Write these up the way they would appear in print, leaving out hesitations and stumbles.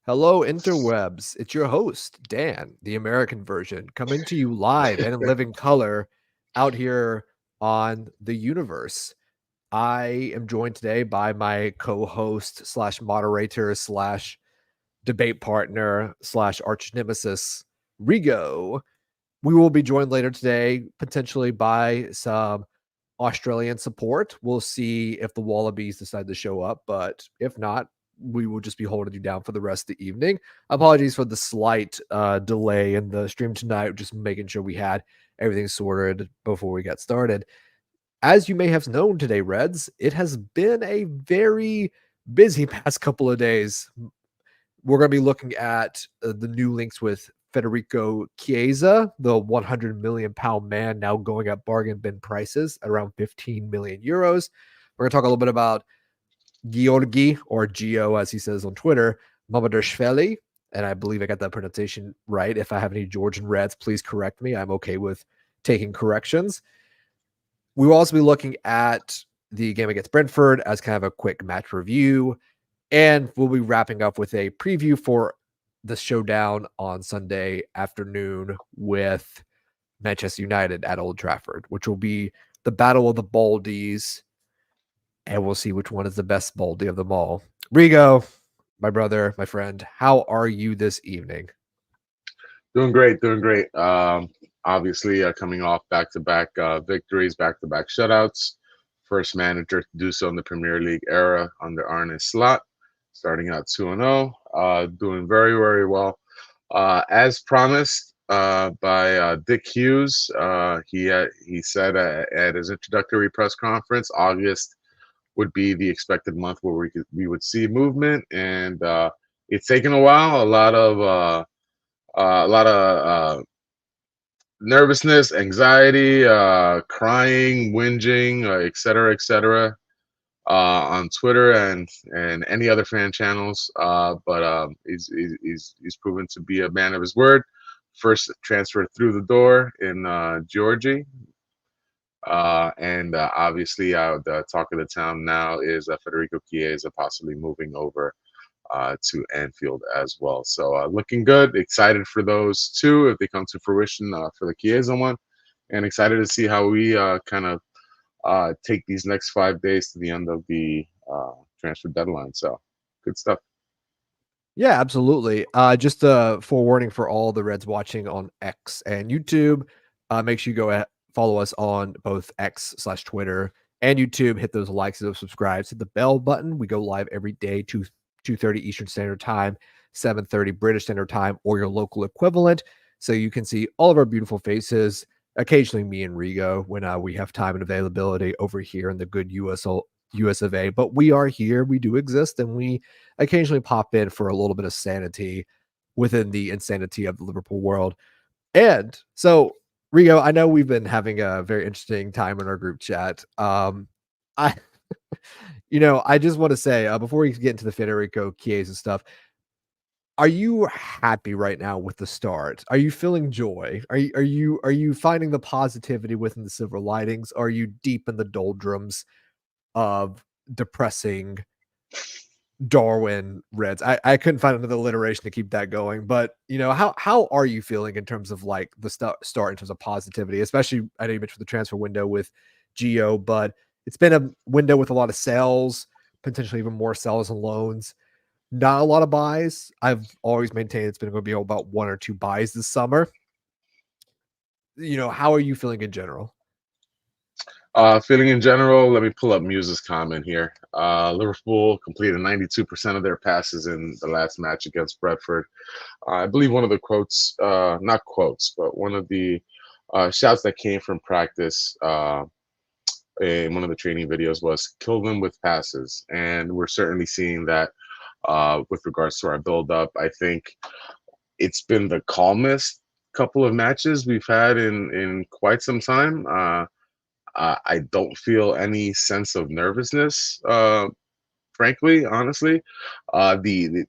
Hello, interwebs. It's your host, Dan, the American version, coming to you live and in living color out here on the universe. I am joined today by my co-host slash moderator slash debate partner slash arch nemesis, Rigo. We will be joined later today, potentially by some Australian support. We'll see if the Wallabies decide to show up, but if not, we will just be holding you down for the rest of the evening. Apologies for the slight delay in the stream tonight, just making sure we had everything sorted before we got started. As you may have known today, Reds, it has been a very busy past couple of days. We're going to be looking at the new links with Federico Chiesa, the 100 million pound man, now going at bargain bin prices at around 15 million euros. We're going to talk a little bit about Georgi, or Gio, as he says on Twitter, Mamardashvili, and I believe I got that pronunciation right. If I have any Georgian Reds, please correct me. I'm okay with taking corrections. We will also be looking at the game against Brentford as kind of a quick match review. And we'll be wrapping up with a preview for the showdown on Sunday afternoon with Manchester United at Old Trafford, which will be the battle of the Baldies. And we'll see which one is the best Baldy of them all. Rigo, my brother, my friend, how are you this evening? Doing great, doing great. Obviously, coming off back-to-back victories, back-to-back shutouts. First manager to do so in the Premier League era under Arne Slot, starting out 2-0, doing very, very well. As promised by Dick Hughes, he said at his introductory press conference, August would be the expected month where we would see movement, and it's taken a while. A lot of nervousness, anxiety, crying, whinging, et cetera, on Twitter and any other fan channels. But he's proven to be a man of his word. First transfer through the door in Georgie. And obviously, the talk of the town now is Federico Chiesa possibly moving over to Anfield as well. So looking good. Excited for those two if they come to fruition for the Chiesa one, and excited to see how we kind of take these next 5 days to the end of the transfer deadline. So good stuff. Yeah, absolutely. Just a forewarning for all the Reds watching on X and YouTube. Make sure you go follow us on both X/Twitter and YouTube. Hit those likes and those subscribes. Hit the bell button. We go live every day, 2:30 Eastern Standard Time, 7:30 British Standard Time, or your local equivalent. So you can see all of our beautiful faces. Occasionally, me and Rigo when we have time and availability over here in the good US of A. But we are here. We do exist, and we occasionally pop in for a little bit of sanity within the insanity of the Liverpool world. And so, Rigo, I know we've been having a very interesting time in our group chat. I, I just want to say before we get into the Federico Chiesa stuff, are you happy right now with the start? Are you feeling joy? Are you finding the positivity within the silver linings? Are you deep in the doldrums of depressing Darwin Reds? I couldn't find another alliteration to keep that going, but how are you feeling in terms of like the start in terms of positivity, especially I know you mentioned the transfer window with Gio, but it's been a window with a lot of sales, potentially even more sales and loans. Not a lot of buys. I've always maintained it's been going to be about one or two buys this summer. How are you feeling in general? Feeling in general, let me pull up Muse's comment here. Liverpool completed 92% of their passes in the last match against Brentford. I believe one of the quotes, not quotes, but one of the shouts that came from practice in one of the training videos was kill them with passes. And we're certainly seeing that with regards to our build-up. I think it's been the calmest couple of matches we've had in quite some time. I don't feel any sense of nervousness, frankly, honestly. The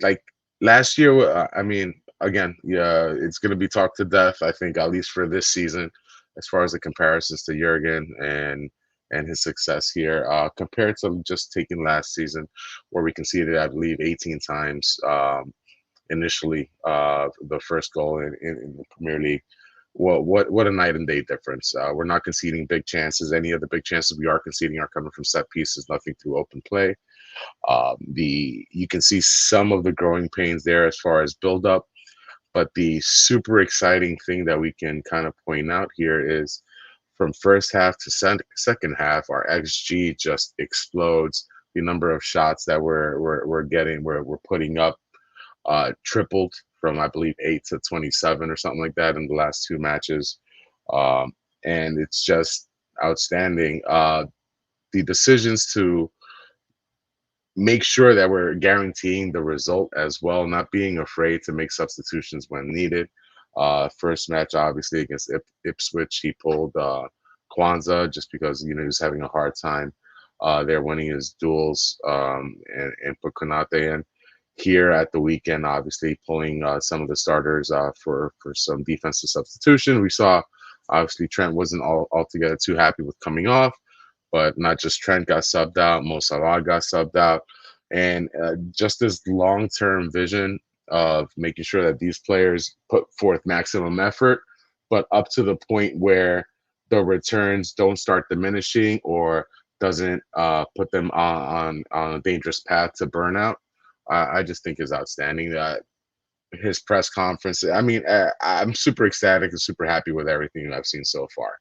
like last year, I mean, again, yeah, it's going to be talked to death, I think, at least for this season, as far as the comparisons to Jurgen and and his success here compared to just taking last season, where we conceded, I believe, 18 times initially, the first goal in the Premier League. What a night and day difference. We're not conceding big chances. Any of the big chances we are conceding are coming from set pieces, nothing through open play. The You can see some of the growing pains there as far as build up, but the super exciting thing that we can kind of point out here is from first half to second half, our XG just explodes. The number of shots that we're getting, we're putting up, tripled from, I believe, 8 to 27 or something like that in the last two matches. And it's just outstanding. The decisions to make sure that we're guaranteeing the result as well, not being afraid to make substitutions when needed. First match, obviously, against Ipswich, he pulled Kwanzaa just because, he was having a hard time. They're winning his duels, and put Konate in. Here at the weekend, obviously, pulling some of the starters for some defensive substitution. We saw, obviously, Trent wasn't altogether too happy with coming off, but not just Trent got subbed out, Mo Salah got subbed out, and just this long-term vision of making sure that these players put forth maximum effort, but up to the point where the returns don't start diminishing or doesn't put them on a dangerous path to burnout. I just think is outstanding. His press conference. I mean, I'm super ecstatic and super happy with everything I've seen so far.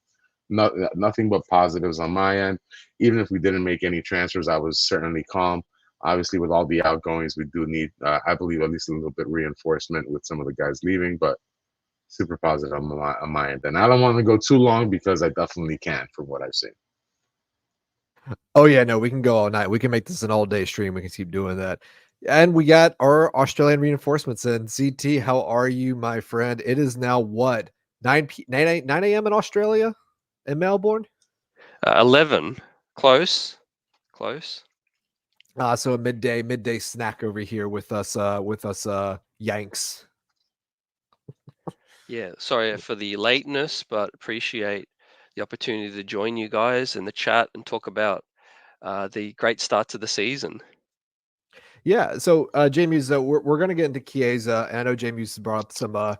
Nothing but positives on my end. Even if we didn't make any transfers, I was certainly calm. Obviously, with all the outgoings, we do need, I believe, at least a little bit reinforcement with some of the guys leaving, but super positive on my end. And I don't want to go too long because I definitely can from what I've seen. Oh yeah, no, we can go all night. We can make this an all-day stream. We can keep doing that. And we got our Australian reinforcements in. CT, how are you, my friend? It is now what? 9 a.m. in Australia? In Melbourne? 11. Close. So a midday snack over here with us Yanks. Yeah, sorry for the lateness, but appreciate the opportunity to join you guys in the chat and talk about the great start to the season. Yeah, so Jamie, so we're gonna get into Chiesa, and I know Jamie's brought up some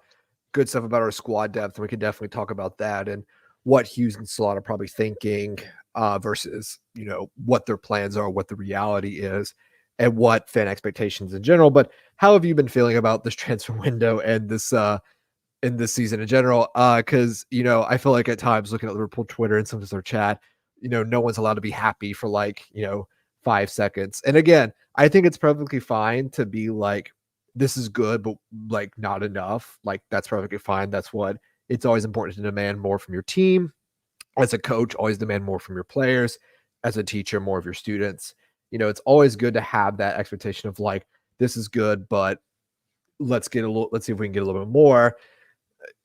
good stuff about our squad depth, and we can definitely talk about that and what Hughes and Slot are probably thinking versus what their plans are, what the reality is, and what fan expectations in general. But how have you been feeling about this transfer window and this in this season in general? Because I feel like at times looking at Liverpool Twitter and sometimes our chat, no one's allowed to be happy for 5 seconds. And again, I think it's perfectly fine to be like, this is good, but like not enough. Like that's perfectly fine. That's what it's always important to demand more from your team. As a coach, always demand more from your players. As a teacher, more of your students. It's always good to have that expectation of like, this is good, but let's see if we can get a little bit more.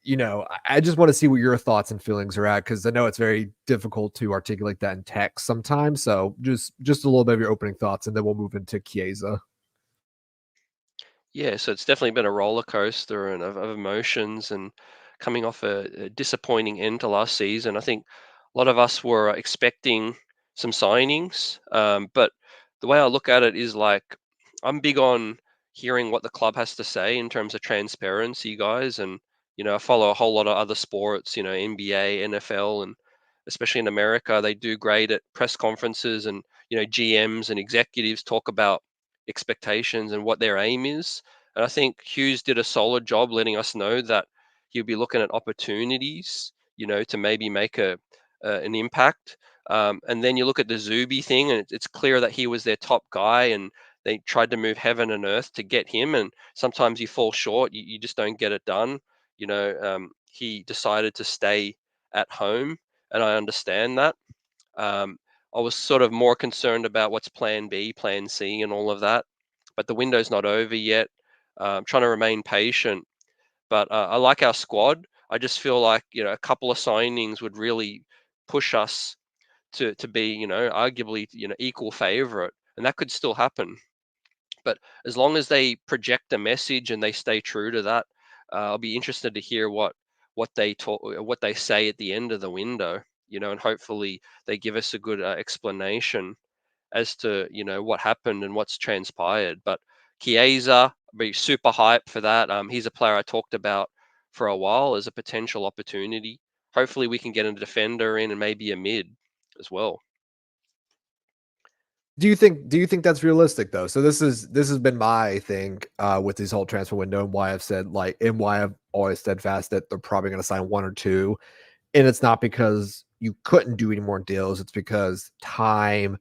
I just want to see what your thoughts and feelings are at, because I know it's very difficult to articulate that in text sometimes. So just a little bit of your opening thoughts, and then we'll move into Chiesa. Yeah, so it's definitely been a roller coaster and of emotions, and coming off a disappointing end to last season. I think a lot of us were expecting some signings, but the way I look at it is like I'm big on hearing what the club has to say in terms of transparency, guys. And I follow a whole lot of other sports, NBA, NFL, and especially in America, they do great at press conferences, and GMs and executives talk about expectations and what their aim is. And I think Hughes did a solid job letting us know that he'll be looking at opportunities, to maybe make an impact. And then you look at the Zubi thing, and it's clear that he was their top guy, and they tried to move heaven and earth to get him. And sometimes you fall short; you just don't get it done. He decided to stay at home, and I understand that. Um, I was sort of more concerned about what's plan B, plan C, and all of that. But the window's not over yet. I'm trying to remain patient. But I like our squad. I just feel like a couple of signings would really push us to be arguably equal favorite, and that could still happen. But as long as they project a message and they stay true to that, I'll be interested to hear what they say at the end of the window. and hopefully they give us a good explanation as to what happened and what's transpired. But Chiesa, be super hyped for that. He's a player I talked about for a while as a potential opportunity. Hopefully we can get a defender in and maybe a mid as well. Do you think that's realistic though? So this has been my thing with this whole transfer window, and why I've said and why I've always steadfast that they're probably going to sign one or two, and it's not because you couldn't do any more deals. It's because time,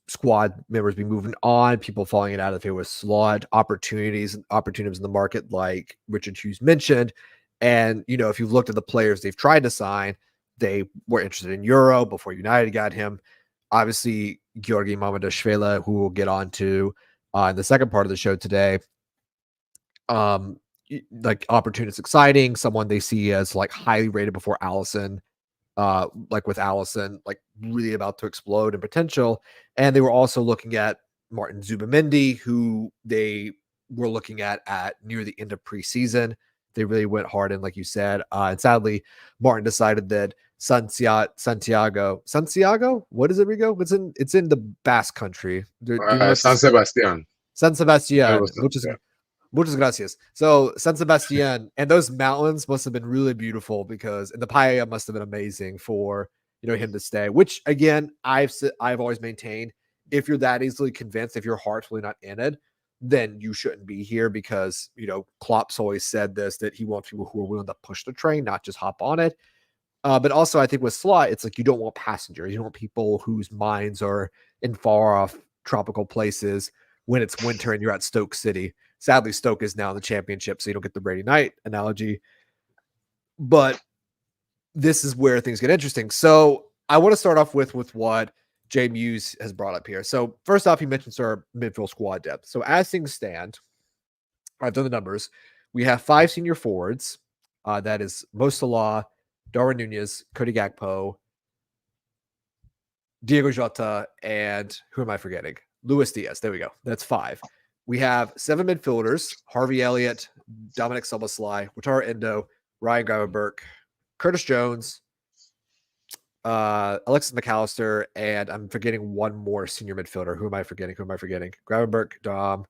squad members be moving on, people falling out of favor with Slot, opportunities in the market, like Richard Hughes mentioned. And if you've looked at the players they've tried to sign, they were interested in Euro before United got him. Obviously, Georgi Mamardashvili, who we'll get on to in the second part of the show today. Like opportunist exciting, someone they see as like highly rated before Allison, like with Allison, like really about to explode in potential. And they were also looking at Martin Zubimendi, who they were looking at near the end of preseason. They really went hard in, like you said. And sadly, Martin decided that Santiago, what is it, Rigo? It's in the Basque country. San Sebastian. San Sebastian, Yeah. Muchas gracias. So San Sebastian and those mountains must have been really beautiful, because and the paella must have been amazing for him to stay. Which again, I've always maintained, if you're that easily convinced, if your heart's really not in it, then you shouldn't be here, because Klopp's always said this, that he wants people who are willing to push the train, not just hop on it. But also, I think with Slot, it's like you don't want passengers. You don't want people whose minds are in far off tropical places when it's winter and you're at Stoke City. Sadly, Stoke is now in the championship, so you don't get the Brady Knight analogy. But this is where things get interesting. So I want to start off with what Jay Muse has brought up here. So first off, he mentions our midfield squad depth. So as things stand, I've done the numbers. We have 5 senior forwards. That is Mo Salah, Darwin Nunez, Cody Gakpo, Diego Jota, and who am I forgetting? Luis Diaz. There we go. That's 5. We have 7 midfielders: Harvey Elliott, Dominic Szoboszlai, Wataru Endo, Ryan Gravenberch, Curtis Jones, Alexis McAllister, and I'm forgetting one more senior midfielder. Who am I forgetting? Gravenberch, Dom,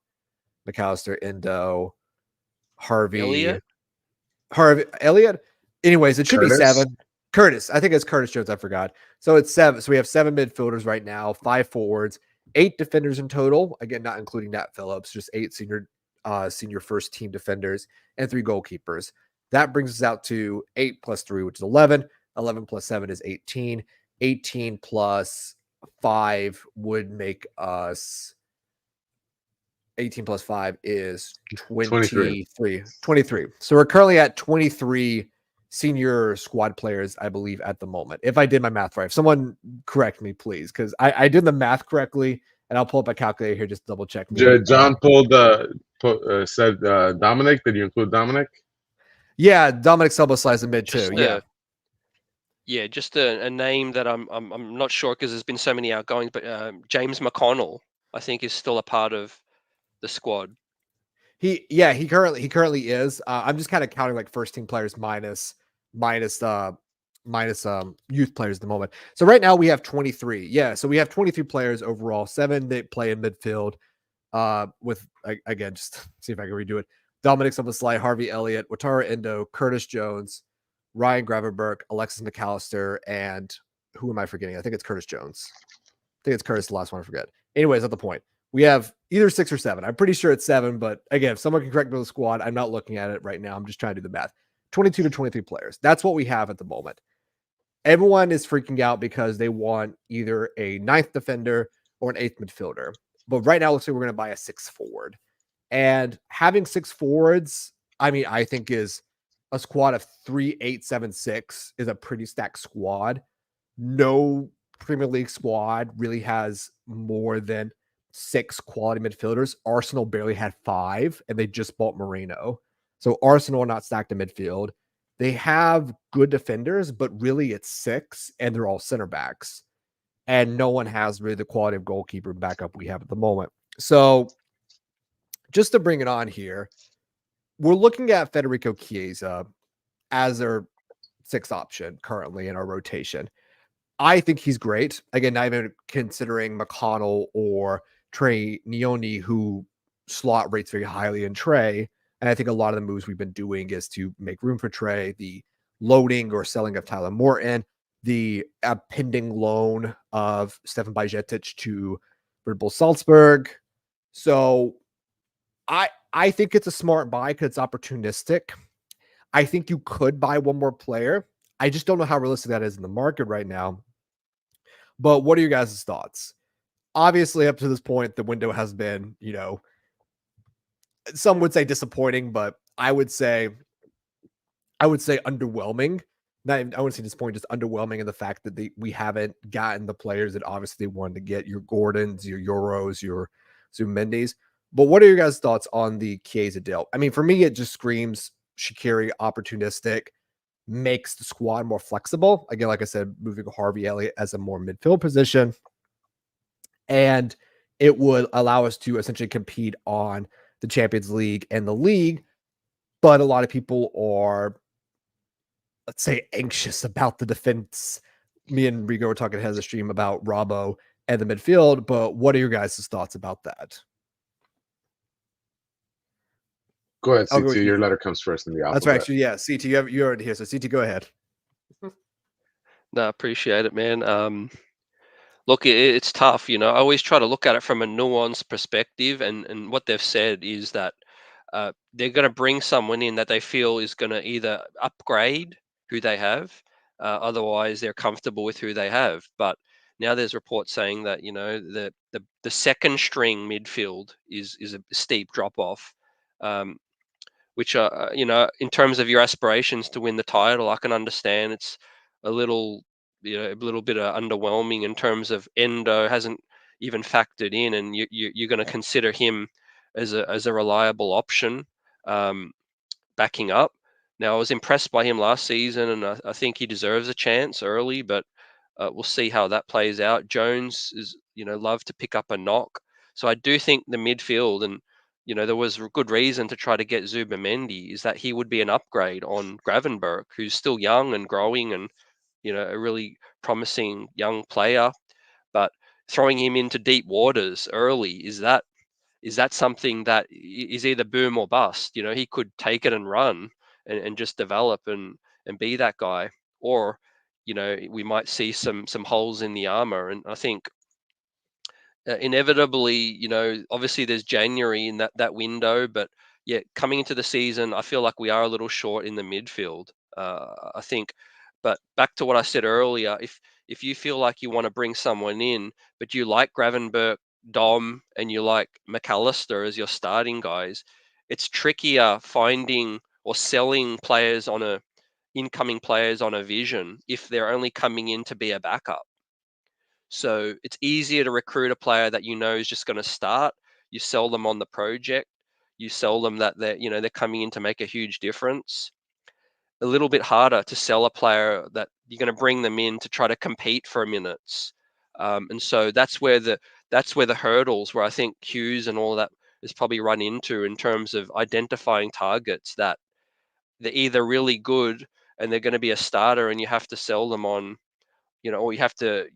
McAllister, Endo, Harvey Elliott. Anyways, it should be 7. Curtis. I think it's Curtis Jones. I forgot. So it's 7. So we have 7 midfielders right now, 5 forwards, 8 defenders in total. Again, not including Nat Phillips, just 8 senior first team defenders and 3 goalkeepers. That brings us out to 8 plus 3, which is 11. 11 plus 7 is 18. 18 plus 5 would make us 18 plus 5 is 23. 23. So we're currently at 23 senior squad players, I believe, at the moment. If I did my math right. If someone correct me, please, because I did the math correctly, and I'll pull up a calculator here just to double check. John said Dominic. Did you include Dominic? Yeah, Dominic Szoboszlai is a mid too. Yeah, just a name that I'm not sure, because there's been so many outgoings, but James McConnell, I think, is still a part of the squad. He currently is. I'm just kind of counting like first team players minus youth players at the moment. So right now we have 23. Yeah, so we have 23 players overall. 7 that play in midfield. With again, just see if I can redo it. Dominic Szoboszlai, Harvey Elliott, Wataru Endo, Curtis Jones, Ryan Gravenberch, Alexis McAllister, and who am I forgetting? I think it's Curtis Jones. I think it's Curtis, the last one I forget. Anyways, at the point, we have either 6 or 7. I'm pretty sure it's 7, but again, if someone can correct me with the squad, I'm not looking at it right now. I'm just trying to do the math. 22 to 23 players. That's what we have at the moment. Everyone is freaking out because they want either a 9th defender or an 8th midfielder. But right now, it looks like we're going to buy a 6th forward. And having 6 forwards, I mean, I think is a squad of 3, 8, 7, 6 is a pretty stacked squad. No Premier League squad really has more than 6 quality midfielders. Arsenal barely had 5, and they just bought Moreno. So Arsenal are not stacked in midfield. They have good defenders, but really it's 6, and they're all center backs. And no one has really the quality of goalkeeper backup we have at the moment. So just to bring it on here, we're looking at Federico Chiesa as our sixth option currently in our rotation. I think he's great. Again, not even considering McConnell or Trey Neoni, who slot rates very highly in Trey. And I think a lot of the moves we've been doing is to make room for Trey, the loading or selling of Tyler Morton, the pending loan of Stefan Bajcetic to Red Bull Salzburg. So I think it's a smart buy because it's opportunistic. I think you could buy one more player. I just don't know how realistic that is in the market right now. But what are your guys' thoughts? Obviously, up to this point, the window has been, some would say disappointing, but I would say underwhelming. Not even, I wouldn't say disappointing, just underwhelming in the fact that we haven't gotten the players that obviously they wanted to get, your Gordons, your Euros, your Zubimendi's. But what are your guys' thoughts on the Chiesa deal? I mean, for me, it just screams Shaqiri opportunistic, makes the squad more flexible. Again, like I said, moving Harvey Elliott as a more midfield position. And it would allow us to essentially compete on the Champions League and the league. But a lot of people are, let's say, anxious about the defense. Me and Rigo were talking ahead of the stream about Robbo and the midfield. But what are your guys' thoughts about that? Go ahead, I'll go CT. with Your you. letter comes first in the alphabet. That's right. Actually, yeah. CT, you're already here. So CT, go ahead. No, appreciate it, man. Look, it's tough. I always try to look at it from a nuanced perspective, and what they've said is that they're going to bring someone in that they feel is going to either upgrade who they have, otherwise they're comfortable with who they have. But now there's reports saying that the second string midfield is a steep drop off, which in terms of your aspirations to win the title, I can understand it's a little a little bit underwhelming in terms of Endo hasn't even factored in, and you're going to consider him as a reliable option, backing up. Now, I was impressed by him last season, and I think he deserves a chance early, but we'll see how that plays out. Jones is, love to pick up a knock. So I do think the midfield, and, there was good reason to try to get Zubimendi, is that he would be an upgrade on Gravenberch, who's still young and growing and, a really promising young player. But throwing him into deep waters early, is that something that is either boom or bust? He could take it and run and just develop and be that guy, or we might see some holes in the armor. And I think inevitably, obviously there's January in that window, but yeah, coming into the season, I feel like we are a little short in the midfield. I think, but back to what I said earlier, if you feel like you want to bring someone in, but you like Gravenberch, Dom, and you like McAllister as your starting guys, it's trickier finding or selling players on incoming players on a vision if they're only coming in to be a backup. So it's easier to recruit a player that is just going to start. You sell them on the project. You sell them that they're coming in to make a huge difference. A little bit harder to sell a player that you're going to bring them in to try to compete for minutes. And so that's where the hurdles, where I think Hughes and all that is probably run into in terms of identifying targets that they're either really good and they're going to be a starter, and you have to sell them on, or you have to,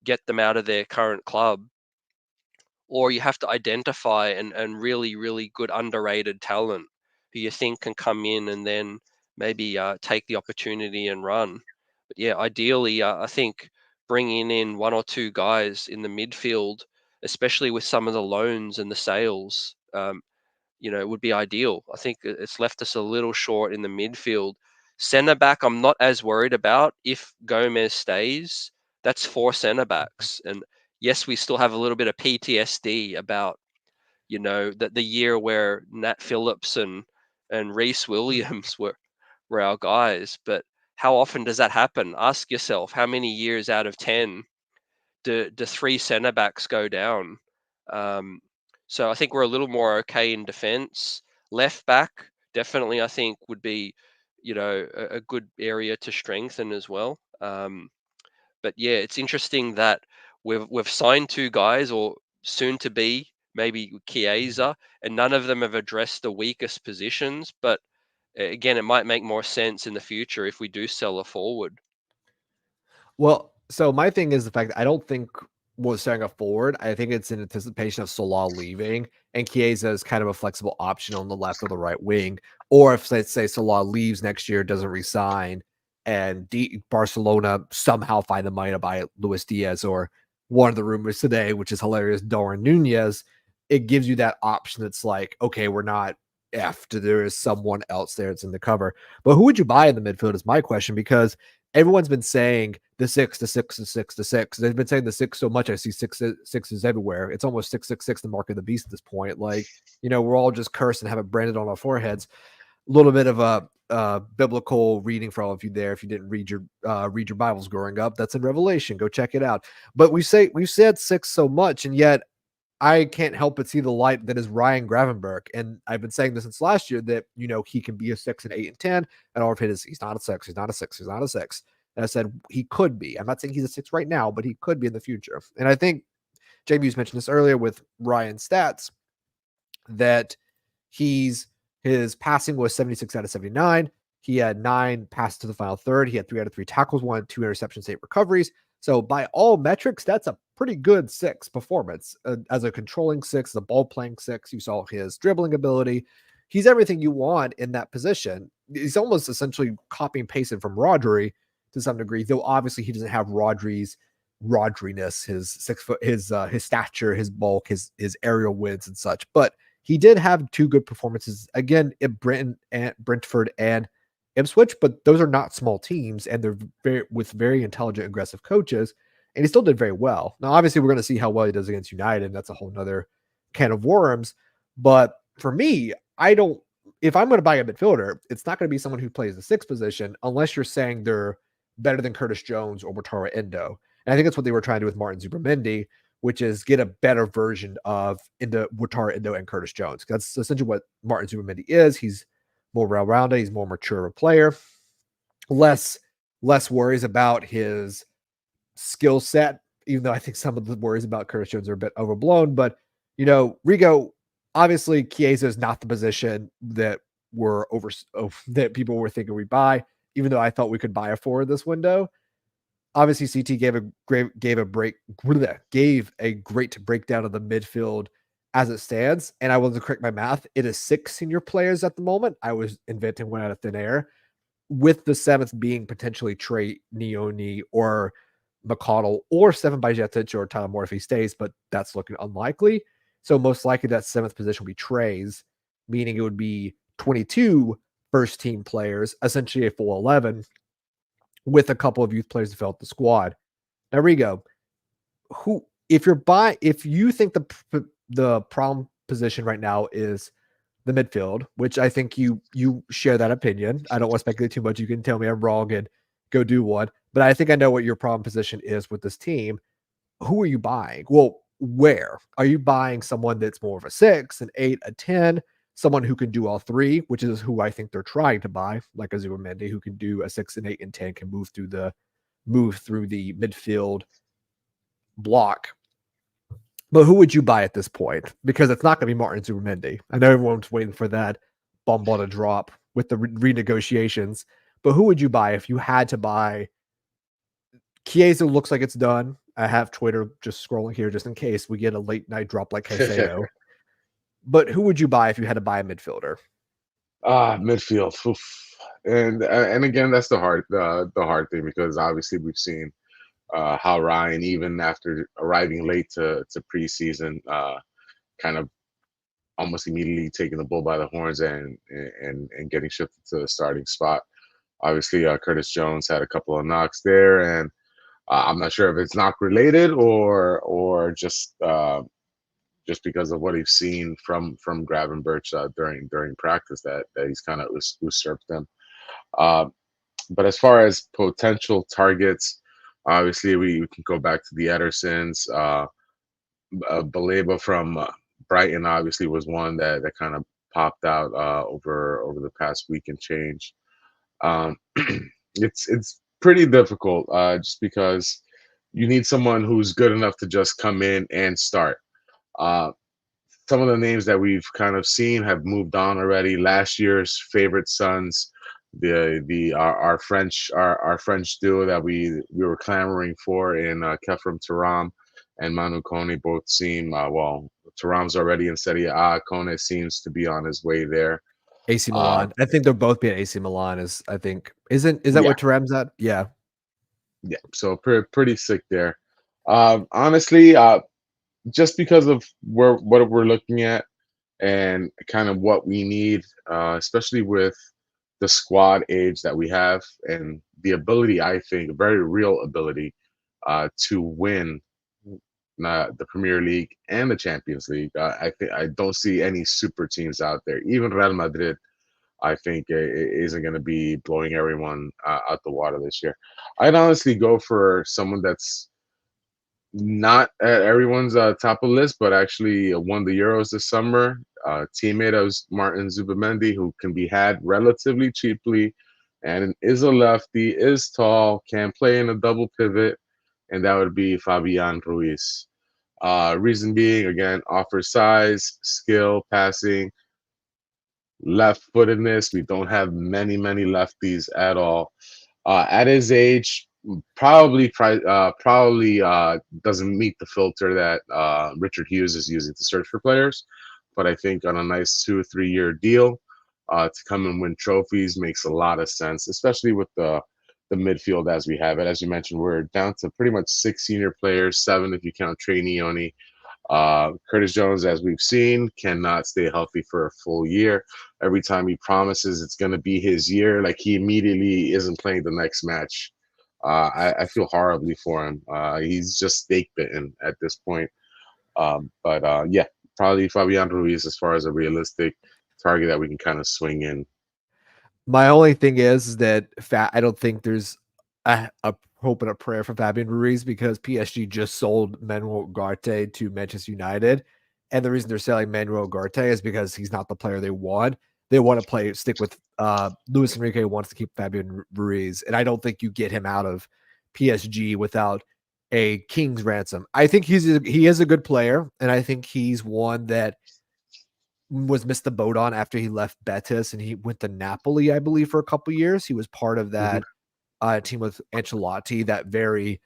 get them out of their current club, or you have to identify and really, really good underrated talent who you think can come in and then maybe take the opportunity and run. But yeah, ideally, I think bringing in one or two guys in the midfield, especially with some of the loans and the sales, would be ideal. I think it's left us a little short in the midfield. Centre back, I'm not as worried about if Gomez stays. That's 4 centre backs. And yes, we still have a little bit of PTSD about, the year where Nat Phillips and Reece Williams were our guys. But how often does that happen? Ask yourself, how many years out of 10 do 3 centre backs go down? So I think we're a little more okay in defence. Left back, definitely, I think would be, a good area to strengthen as well. But yeah, it's interesting that we've signed 2 guys, or soon to be maybe Chiesa, and none of them have addressed the weakest positions. But again, it might make more sense in the future if we do sell a forward. Well, so my thing is the fact that I don't think we're selling a forward. I think it's in anticipation of Salah leaving, and Chiesa is kind of a flexible option on the left or the right wing. Or if, let's say, Salah leaves next year, doesn't resign, and Barcelona somehow find the money to buy Luis Diaz or one of the rumors today, which is hilarious, Darwin Nunez, it gives you that option that's like, okay, we're not effed. There is someone else there that's in the cover. But who would you buy in the midfield is my question, because everyone's been saying the 6, the 6, the 6, the 6. They've been saying the 6 so much. I see sixes everywhere. It's almost 666, the mark of the beast at this point. Like, we're all just cursed and have it branded on our foreheads. A little bit of a biblical reading for all of you there. If you didn't read your Bibles growing up, that's in Revelation. Go check it out. But we've said 6 so much, and yet I can't help but see the light that is Ryan Gravenberch. And I've been saying this since last year that, he can be a 6 and 8 and 10. And all of it is he's not a 6. He's not a 6. He's not a 6. And I said he could be. I'm not saying he's a 6 right now, but he could be in the future. And I think JB's mentioned this earlier with Ryan's stats that his passing was 76 out of 79. He had 9 passes to the final third. He had 3 out of 3 tackles, 1, 2 interceptions, 8 recoveries. So by all metrics, that's a pretty good 6 performance. As a controlling 6, the ball playing 6, you saw his dribbling ability. He's everything you want in that position. He's almost essentially copy and pasted from Rodri to some degree, though obviously he doesn't have Rodri's Rodriness, his 6 foot, his stature, his bulk, his aerial wins and such. But he did have 2 good performances again at Brentford and Ipswich, but those are not small teams, and they're with very intelligent, aggressive coaches, and he still did very well. Now, obviously, we're going to see how well he does against United, and that's a whole nother can of worms. But for me, if I'm going to buy a midfielder, it's not going to be someone who plays the 6th position unless you're saying they're better than Curtis Jones or Wataru Endo. And I think that's what they were trying to do with Martin Zubimendi, which is get a better version of Wataru Endo and Curtis Jones. That's essentially what Martin Zubimendi is. He's more well-rounded. He's more mature of a player. Less worries about his skill set, even though I think some of the worries about Curtis Jones are a bit overblown. But, Rigo, obviously Chiesa is not the position that that people were thinking we'd buy, even though I thought we could buy a forward this window. Obviously, CT gave a great breakdown of the midfield as it stands. And I will correct my math. It is 6 senior players at the moment. I was inventing one out of thin air, with the 7th being potentially Trey Neone or McConnell, or 7 by Jetic or Tyler Moore if he stays, but that's looking unlikely. So most likely that 7th position will be Trey's, meaning it would be 22 first team players, essentially a full 11, with a couple of youth players to fill out the squad. Now, Rigo, if you think the problem position right now is the midfield, which I think you share that opinion. I don't want to speculate too much. You can tell me I'm wrong and go do one, but I think I know what your problem position is with this team. Who are you buying? Well, where are you buying? Someone that's more of a 6, an 8, a 10, someone who can do all 3, which is who I think they're trying to buy, like a Zubimendi, who can do a 6, an 8, and 10, can move through the midfield block. But who would you buy at this point? Because it's not going to be Martin Zubimendi. I know everyone's waiting for that bomb to drop with the renegotiations. But who would you buy if you had to buy? Chiesa looks like it's done. I have Twitter just scrolling here just in case we get a late night drop like Caicedo. But who would you buy if you had to buy a midfielder? Midfield. Oof. And again, that's the hard thing, because obviously we've seen how Ryan, even after arriving late to preseason, kind of almost immediately taking the bull by the horns and getting shifted to the starting spot. Obviously, Curtis Jones had a couple of knocks there, and I'm not sure if it's knock related or just because of what he's seen from Gravenberch during practice that he's kind of usurped them. But as far as potential targets, obviously we can go back to the Edersons. Baleba from Brighton obviously was one that kind of popped out over the past week and change. It's pretty difficult just because you need someone who's good enough to just come in and start. some of the names that we've kind of seen have moved on already. Last year's favorite sons, our French duo that we were clamoring for in Kefram Turam and Manu Kone both seem well. Turam's already in Serie A. Kone seems to be on his way there. AC Milan. I think they'll both be at AC Milan. Is that Yeah. where Turam's at? Yeah. Yeah, so pretty sick there. Honestly, just because of what we're looking at and kind of what we need, especially with the squad age that we have and the ability, I think, a very real ability to win the Premier League and the Champions League. I don't see any super teams out there. Even Real Madrid, I think, isn't going to be blowing everyone out the water this year. I'd honestly go for someone that's not at everyone's top of the list, but actually won the Euros this summer. Teammate of Martin Zubamendi, who can be had relatively cheaply, and is a lefty, is tall, can play in a double pivot, and that would be Fabian Ruiz. Reason being, again, offers size, skill, passing, left-footedness. We don't have many lefties at all. At his age, probably doesn't meet the filter that Richard Hughes is using to search for players. But I think on a nice 2 or 3 year deal to come and win trophies makes a lot of sense, especially with the midfield as we have it. As you mentioned, we're down to pretty much 6 senior players, 7 if you count Trey Neone. Curtis Jones, as we've seen, cannot stay healthy for a full year. Every time he promises it's going to be his year, like he immediately isn't playing the next match. I feel horribly for him. He's just stake bitten at this point. But yeah, probably Fabian Ruiz as far as a realistic target that we can kind of swing in. My only thing is that I don't think there's a hope and a prayer for Fabian Ruiz because PSG just sold Manuel Ugarte to Manchester United. And the reason they're selling Manuel Ugarte is because he's not the player they want. They want to stick with Luis Enrique wants to keep Fabian Ruiz. And I don't think you get him out of PSG without a king's ransom. I think he is a good player. And I think he's one that was missed the boat on after he left Betis and he went to Napoli, I believe, for a couple years. He was part of that team with Ancelotti, that very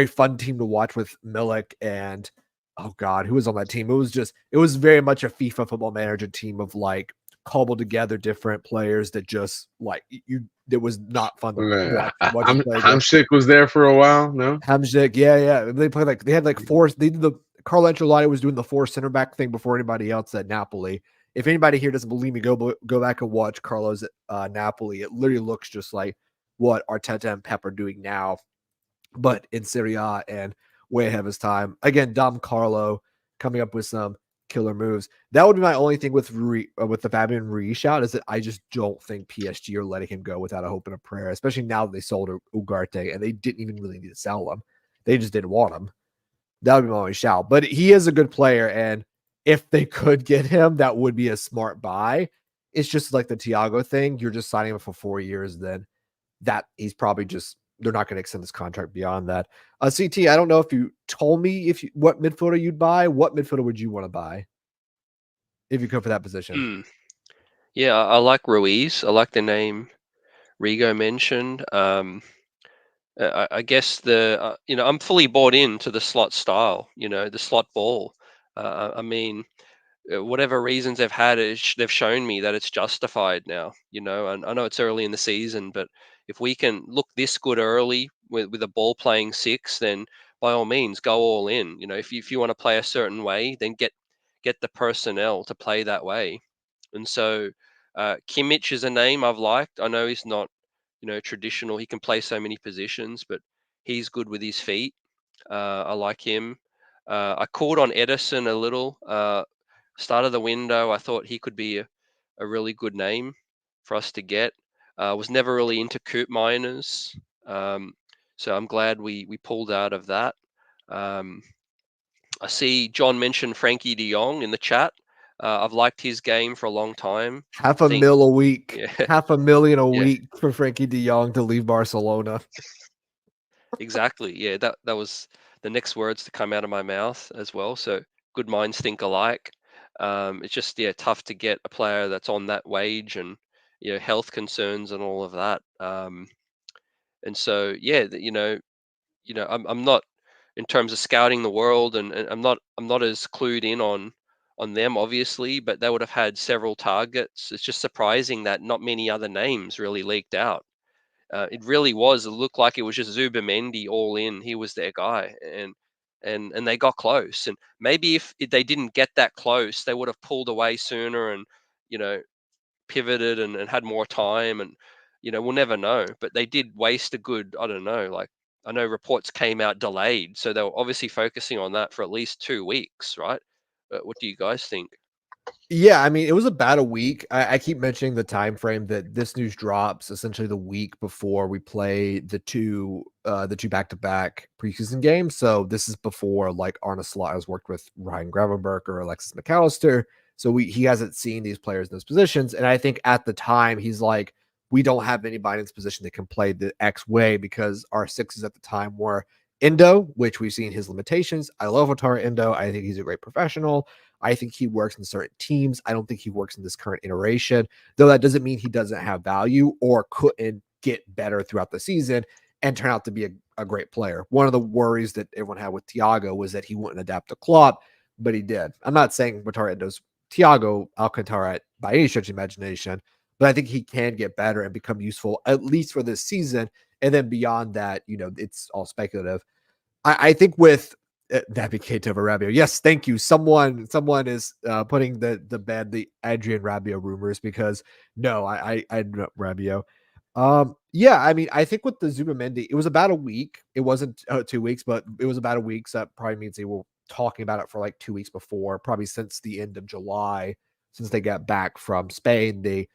fun team to watch with Milik and oh god, who was on that team? It was very much a FIFA Football Manager team of like cobbled together different players that just like it was not fun to watch Hamsik was there for a while, no? Hamsik, yeah. They played like they had like four. They did the Carlo Ancelotti was doing the 4 center back thing before anybody else at Napoli. If anybody here doesn't believe me, go back and watch Carlo's Napoli. It literally looks just like what Arteta and Pep are doing now, but in Serie A and way ahead of his time. Again, Dom Carlo coming up with some killer moves. That would be my only thing with the Fabian Ruiz shout is that I just don't think PSG are letting him go without a hope and a prayer, especially now that they sold Ugarte and they didn't even really need to sell him. They just didn't want him. That would be my only shout. But he is a good player, and if they could get him, that would be a smart buy. It's just like the Thiago thing. You're just signing him for 4 years, then that he's probably just they're not going to extend this contract beyond that. CT, I don't know if you told me what midfielder you'd buy. What midfielder would you want to buy if you could for that position? Yeah, I like Ruiz. I like the name Rigo mentioned. I guess I'm fully bought into the slot style, the slot ball. I mean, whatever reasons they've had, they've shown me that it's justified now, and I know it's early in the season, but if we can look this good early with a ball playing 6, then by all means, go all in. If you want to play a certain way, then get the personnel to play that way. And so Kimmich is a name I've liked. I know he's not traditional. He can play so many positions, but he's good with his feet. I like him. I called on Edison a little. Start of the window, I thought he could be a really good name for us to get. Was never really into Coop Miners, so I'm glad we pulled out of that. I see John mentioned Frankie de Jong in the chat. I've liked his game for a long time. $500,000 a week. Yeah. $500,000 a week for Frankie de Jong to leave Barcelona. Exactly. Yeah, that was the next words to come out of my mouth as well. So good minds think alike. It's just tough to get a player that's on that wage, and health concerns and all of that. And so I'm not, in terms of scouting the world, and I'm not as clued in on them, obviously, but they would have had several targets. It's just surprising that not many other names really leaked out. It really was. It looked like it was just Zubimendi all in. He was their guy, and they got close. And maybe if they didn't get that close, they would have pulled away sooner and you know pivoted and had more time. And we'll never know. But they did waste a good, I don't know, like, I know reports came out delayed, so they were obviously focusing on that for at least 2 weeks, right? What do you guys think? Yeah, I mean, it was about a week. I keep mentioning the time frame that this news drops essentially the week before we play the two back-to-back preseason games. So this is before like Arne Slot has worked with Ryan Gravenberch or Alexis McAllister. So he hasn't seen these players in those positions. And I think at the time he's like, we don't have anybody in this position that can play the X way, because our sixes at the time were Endo, which we've seen his limitations. I love Wataru Endo. I think he's a great professional. I think he works in certain teams. I don't think he works in this current iteration, though that doesn't mean he doesn't have value or couldn't get better throughout the season and turn out to be a great player. One of the worries that everyone had with Thiago was that he wouldn't adapt to Klopp, but he did. I'm not saying Wataru Endo's Thiago Alcantara by any stretch of imagination, but I think he can get better and become useful, at least for this season. And then beyond that, it's all speculative. I think with Naby Keita over Rabiot. Yes, thank you. Someone is putting the bed the Adrian Rabiot rumors, because no, I know Rabiot. Yeah, I mean, I think with the Zubimendi, it was about a week. It wasn't 2 weeks, but it was about a week. So that probably means they were talking about it for like 2 weeks before, probably since the end of July, since they got back from Spain.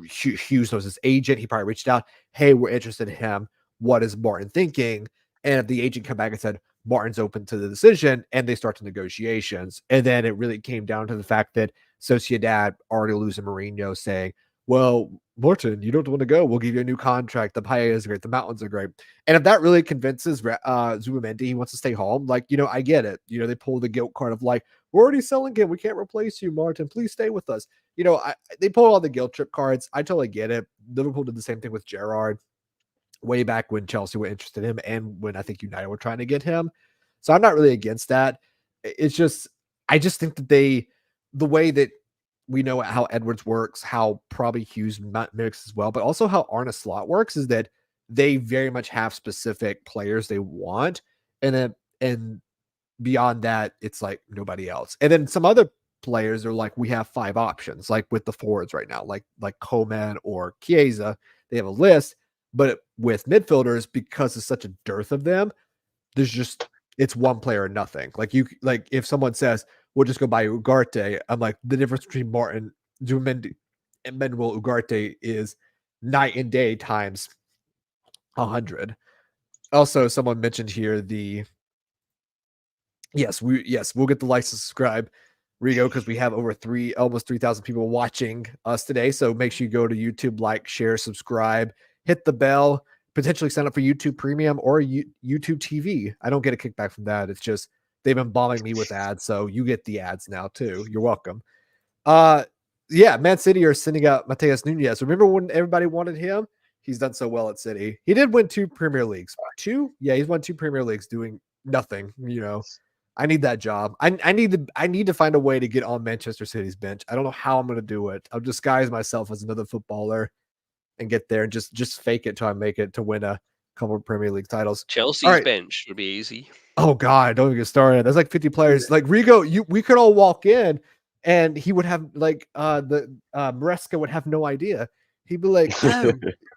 Hughes knows his agent. He probably reached out. Hey, we're interested in him. What is Martin thinking? And if the agent come back and said Martin's open to the decision, and they start the negotiations, and then it really came down to the fact that Sociedad already losing Mourinho, saying, "Well, Martin, you don't want to go. We'll give you a new contract. The paella is great. The mountains are great." And if that really convinces Zubimendi he wants to stay home, like, I get it. They pull the guilt card of like, we're already selling him. We can't replace you, Martin. Please stay with us. They pull all the guilt trip cards. I totally get it. Liverpool did the same thing with Gerrard way back when Chelsea were interested in him, and when I think United were trying to get him. So I'm not really against that. It's just, I just think that the way that we know how Edwards works, how probably Hughes mimics as well, but also how Arne Slot works, is that they very much have specific players they want. And beyond that, it's like nobody else. And then some other players are like, we have 5 options, like with the forwards right now, like Coman or Chiesa. They have a list, but with midfielders, because it's such a dearth of them, it's one player or nothing. Like if someone says we'll just go buy Ugarte, I'm like, the difference between Martin Zubimendi and Manuel Ugarte is night and day times 100. Also, someone mentioned here we'll get the likes to subscribe, Rigo, because we have over almost 3,000 people watching us today. So make sure you go to YouTube, like, share, subscribe, hit the bell, potentially sign up for YouTube Premium or YouTube TV. I don't get a kickback from that. It's just they've been bombing me with ads, so you get the ads now too. You're welcome. Yeah, Man City are sending out Mateus Nunes. Remember when everybody wanted him? He's done so well at City. He did win 2 Premier Leagues. 2? Yeah, he's won 2 Premier Leagues doing nothing. I need that job. I need to find a way to get on Manchester City's bench. I don't know how I'm going to do it. I'll disguise myself as another footballer and get there and just fake it till I make it to win a couple of Premier League titles. Chelsea's bench would be easy. Oh God, don't even get started. There's like 50 players. Like Rigo, we could all walk in and he would have like Maresca would have no idea. He'd be like,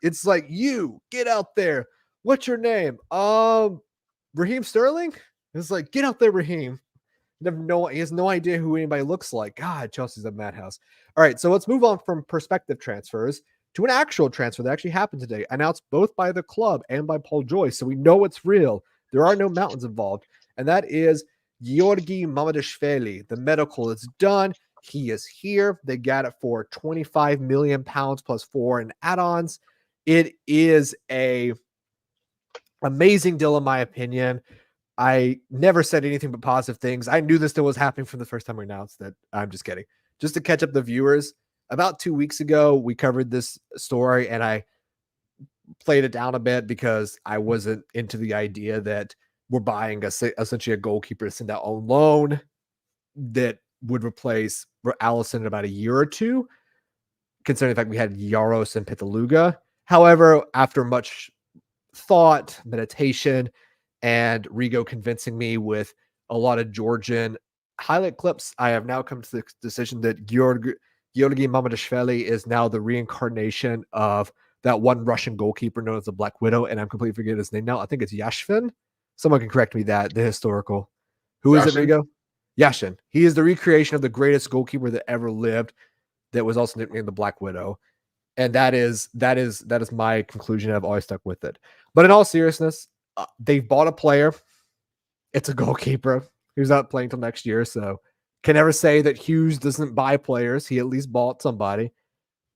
it's like, you get out there. What's your name? Raheem Sterling? It's like, get out there, Raheem. He has no idea who anybody looks like. God, Chelsea's a madhouse. All right, so let's move on from perspective transfers to an actual transfer that actually happened today, announced both by the club and by Paul Joyce. So we know it's real. There are no mountains involved. And that is Georgi Mamardashvili. The medical is done. He is here. They got it for 25 million pounds plus 4 in add-ons. It is a amazing deal, in my opinion. I never said anything but positive things. I knew this still was happening from the first time we announced that. I'm just kidding. Just to catch up the viewers, about 2 weeks ago, we covered this story and I played it down a bit because I wasn't into the idea that we're buying essentially a goalkeeper to send out on loan that would replace Allison in about a year or two, considering the fact we had Yaros and Pitaluga. However, after much thought, meditation, and Rigo convincing me with a lot of Georgian highlight clips, I have now come to the decision that Georgi Mamardashvili is now the reincarnation of that one Russian goalkeeper known as the Black Widow, and I'm completely forgetting his name now. I think it's Yashvin. Someone can correct me that, the historical. Who is it, Yashin? Rigo? Yashin. He is the recreation of the greatest goalkeeper that ever lived, that was also nicknamed the Black Widow. And that is my conclusion. I've always stuck with it. But in all seriousness, they've bought a player. It's a goalkeeper who's not playing till next year, so can never say that Hughes doesn't buy players. He at least bought somebody.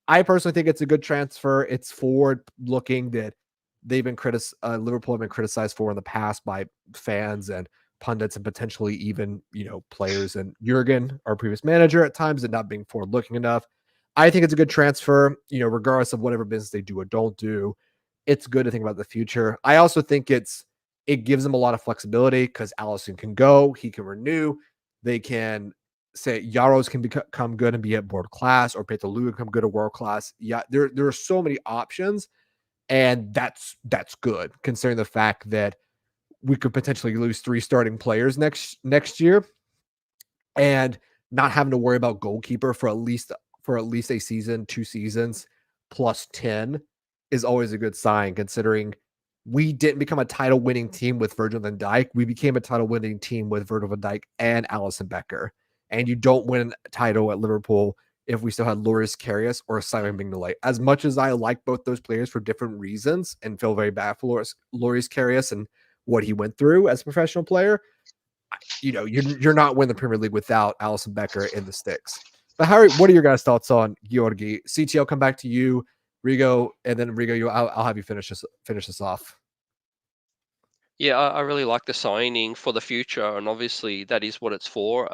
I personally think it's a good transfer. It's forward looking that they've been Liverpool have been criticized for in the past by fans and pundits and potentially even, players and Jurgen, our previous manager, at times, and not being forward looking enough. I think it's a good transfer, regardless of whatever business they do or don't do. It's good to think about the future. I also think it gives them a lot of flexibility because Allison can go, he can renew, they can say Yaros can become good and be at world class, or Petalu become good at world class. Yeah, there are so many options, and that's good considering the fact that we could potentially lose 3 starting players next year, and not having to worry about goalkeeper for at least a season, 2 seasons plus 10 is always a good sign, considering we didn't become a title winning team with Virgil van Dijk. We became a title winning team with Virgil van Dijk and Alisson Becker. And you don't win a title at Liverpool if we still had Loris Karius or Simon Mignolet. As much as I like both those players for different reasons and feel very bad for Loris Karius and what he went through as a professional player, you're not winning the Premier League without Alisson Becker in the sticks. But Harry, what are your guys' thoughts on Georgi? CT, I'll come back to you, Rigo, and then Rigo, I'll have you finish this off. Yeah, I really like the signing for the future, and obviously that is what it's for.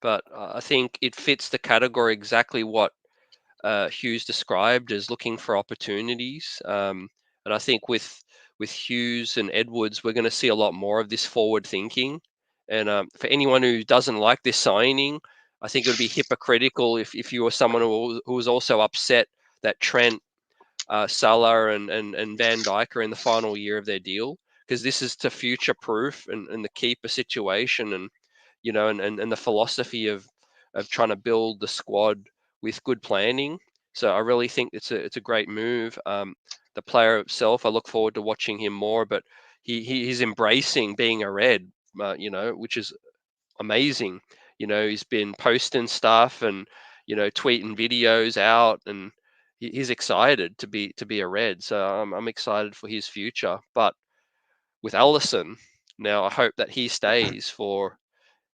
But I think it fits the category exactly what Hughes described as looking for opportunities. And I think with Hughes and Edwards, we're going to see a lot more of this forward thinking. And for anyone who doesn't like this signing, I think it would be hypocritical if you were someone who was also upset that Trent, Salah, and Van Dijk are in the final year of their deal, because this is to future proof and the keeper situation, and and the philosophy of trying to build the squad with good planning. So I really think it's a great move. The player itself, I look forward to watching him more, but he's embracing being a Red, which is amazing. He's been posting stuff and tweeting videos out, and he's excited to be a Red. So I'm excited for his future. But with Alisson, now I hope that he stays for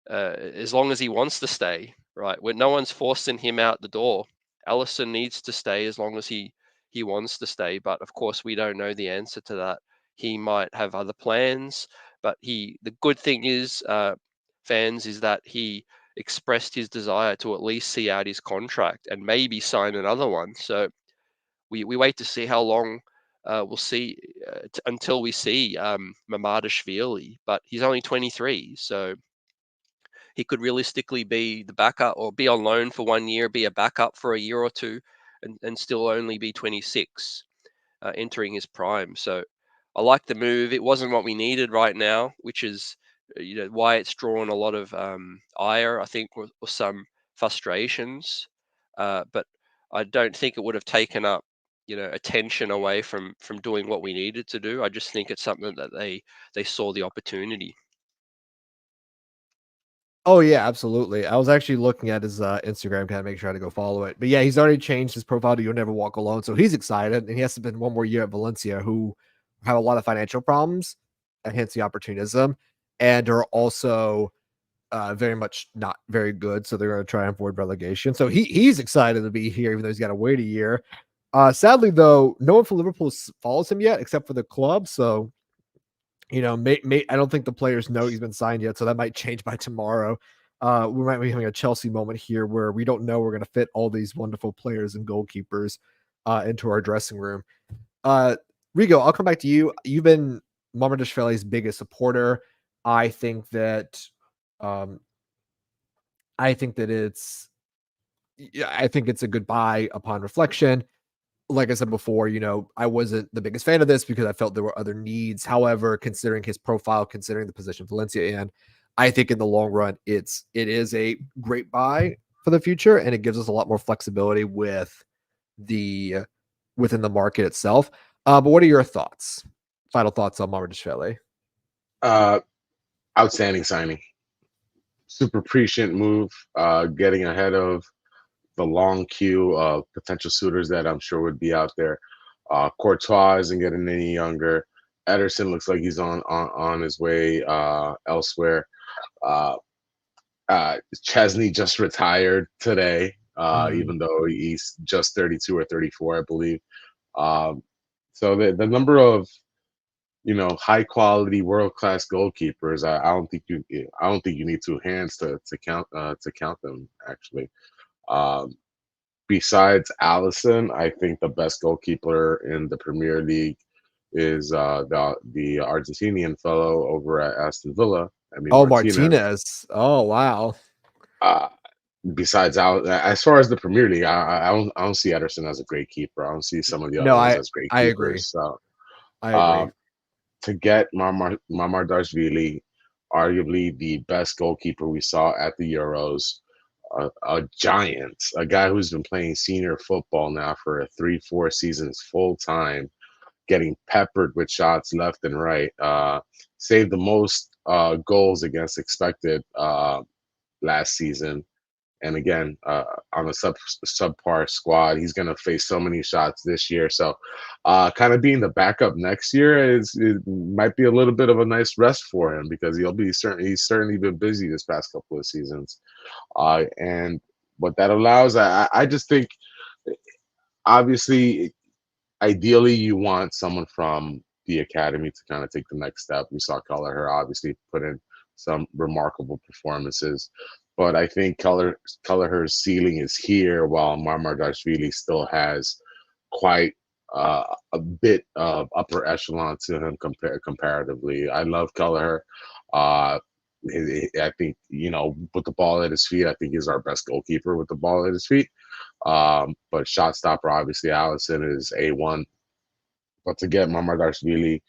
as long as he wants to stay, right? When no one's forcing him out the door. Alisson needs to stay as long as he wants to stay. But of course, we don't know the answer to that. He might have other plans, but the good thing is, fans, is that he expressed his desire to at least see out his contract and maybe sign another one. So we wait to see how long we'll see until we see Mamardashvili, but he's only 23, so he could realistically be the backup or be on loan for 1 year, be a backup for a year or two, and still only be 26, entering his prime. So I like the move. It wasn't what we needed right now, which is why it's drawn a lot of ire, I think, or some frustrations. But I don't think it would have taken up attention away from doing what we needed to do. I just think it's something that they saw the opportunity. Oh yeah, absolutely. I was actually looking at his Instagram, kind of make sure I had to go follow it. But yeah, he's already changed his profile to "You'll Never Walk Alone," so he's excited, and he has to spend 1 more year at Valencia, who have a lot of financial problems, and hence the opportunism, and are also very much not very good. So they're going to try and avoid relegation. So he's excited to be here, even though he's got to wait a year. Sadly, though, no one from Liverpool follows him yet, except for the club. So I don't think the players know he's been signed yet, so that might change by tomorrow. We might be having a Chelsea moment here where we don't know we're going to fit all these wonderful players and goalkeepers into our dressing room. Rigo, I'll come back to you. You've been Mamardashvili's biggest supporter. I think that it's a good buy upon reflection. Like I said before, I wasn't the biggest fan of this because I felt there were other needs. However, considering his profile, considering the position Valencia in, I think in the long run, it is a great buy for the future, and it gives us a lot more flexibility within the market itself. But what are your thoughts? Final thoughts on Mamardashvili? Outstanding signing. Super prescient move, getting ahead of the long queue of potential suitors that I'm sure would be out there. Courtois isn't getting any younger. Ederson looks like he's on his way elsewhere. Chesney just retired today, even though he's just 32 or 34, I believe. So the number of high quality world class goalkeepers, I don't think you need two hands to count them actually. Besides Allison, I think the best goalkeeper in the Premier League is the Argentinian fellow over at Aston Villa. Martinez. Oh, wow. Besides as far as the Premier League, I don't see Ederson as a great keeper. I don't see some of the other ones as great keepers. Agree. So I agree. To get Mamardashvili, arguably the best goalkeeper we saw at the Euros, a giant, a guy who's been playing senior football now for 3-4 seasons full time, getting peppered with shots left and right, saved the most goals against expected last season. And again, on a subpar squad, he's going to face so many shots this year. So kind of being the backup next year it might be a little bit of a nice rest for him, because he's certainly been busy this past couple of seasons. And what that allows, I just think, obviously, ideally, you want someone from the academy to kind of take the next step. We saw Kelleher obviously put in some remarkable performances, but I think Kelleher's ceiling is here, while Mamardashvili still has quite a bit of upper echelon to him comparatively. I love Kelleher. I think, with the ball at his feet, I think he's our best goalkeeper with the ball at his feet. But shot stopper, obviously, Allison is A1. But to get Mamardashvili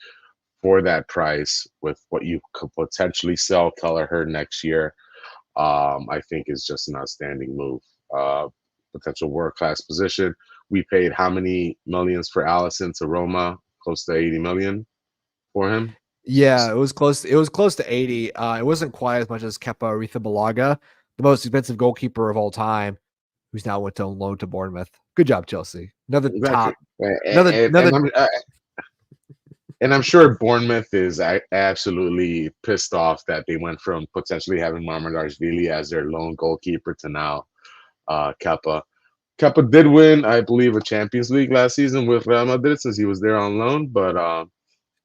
for that price, with what you could potentially sell Kelleher next year, I think is just an outstanding move. Potential world-class position. We paid how many millions for Allison to Roma? Close to 80 million for him. Yeah, it was close. It was close to 80. It wasn't quite as much as Kepa Arrizabalaga, the most expensive goalkeeper of all time, who's now went on loan to Bournemouth. Good job, Chelsea. Another top. And I'm sure Bournemouth is absolutely pissed off that they went from potentially having Mamardashvili as their lone goalkeeper to now Kepa. Kepa did win, I believe, a Champions League last season with Real Madrid, since he was there on loan. But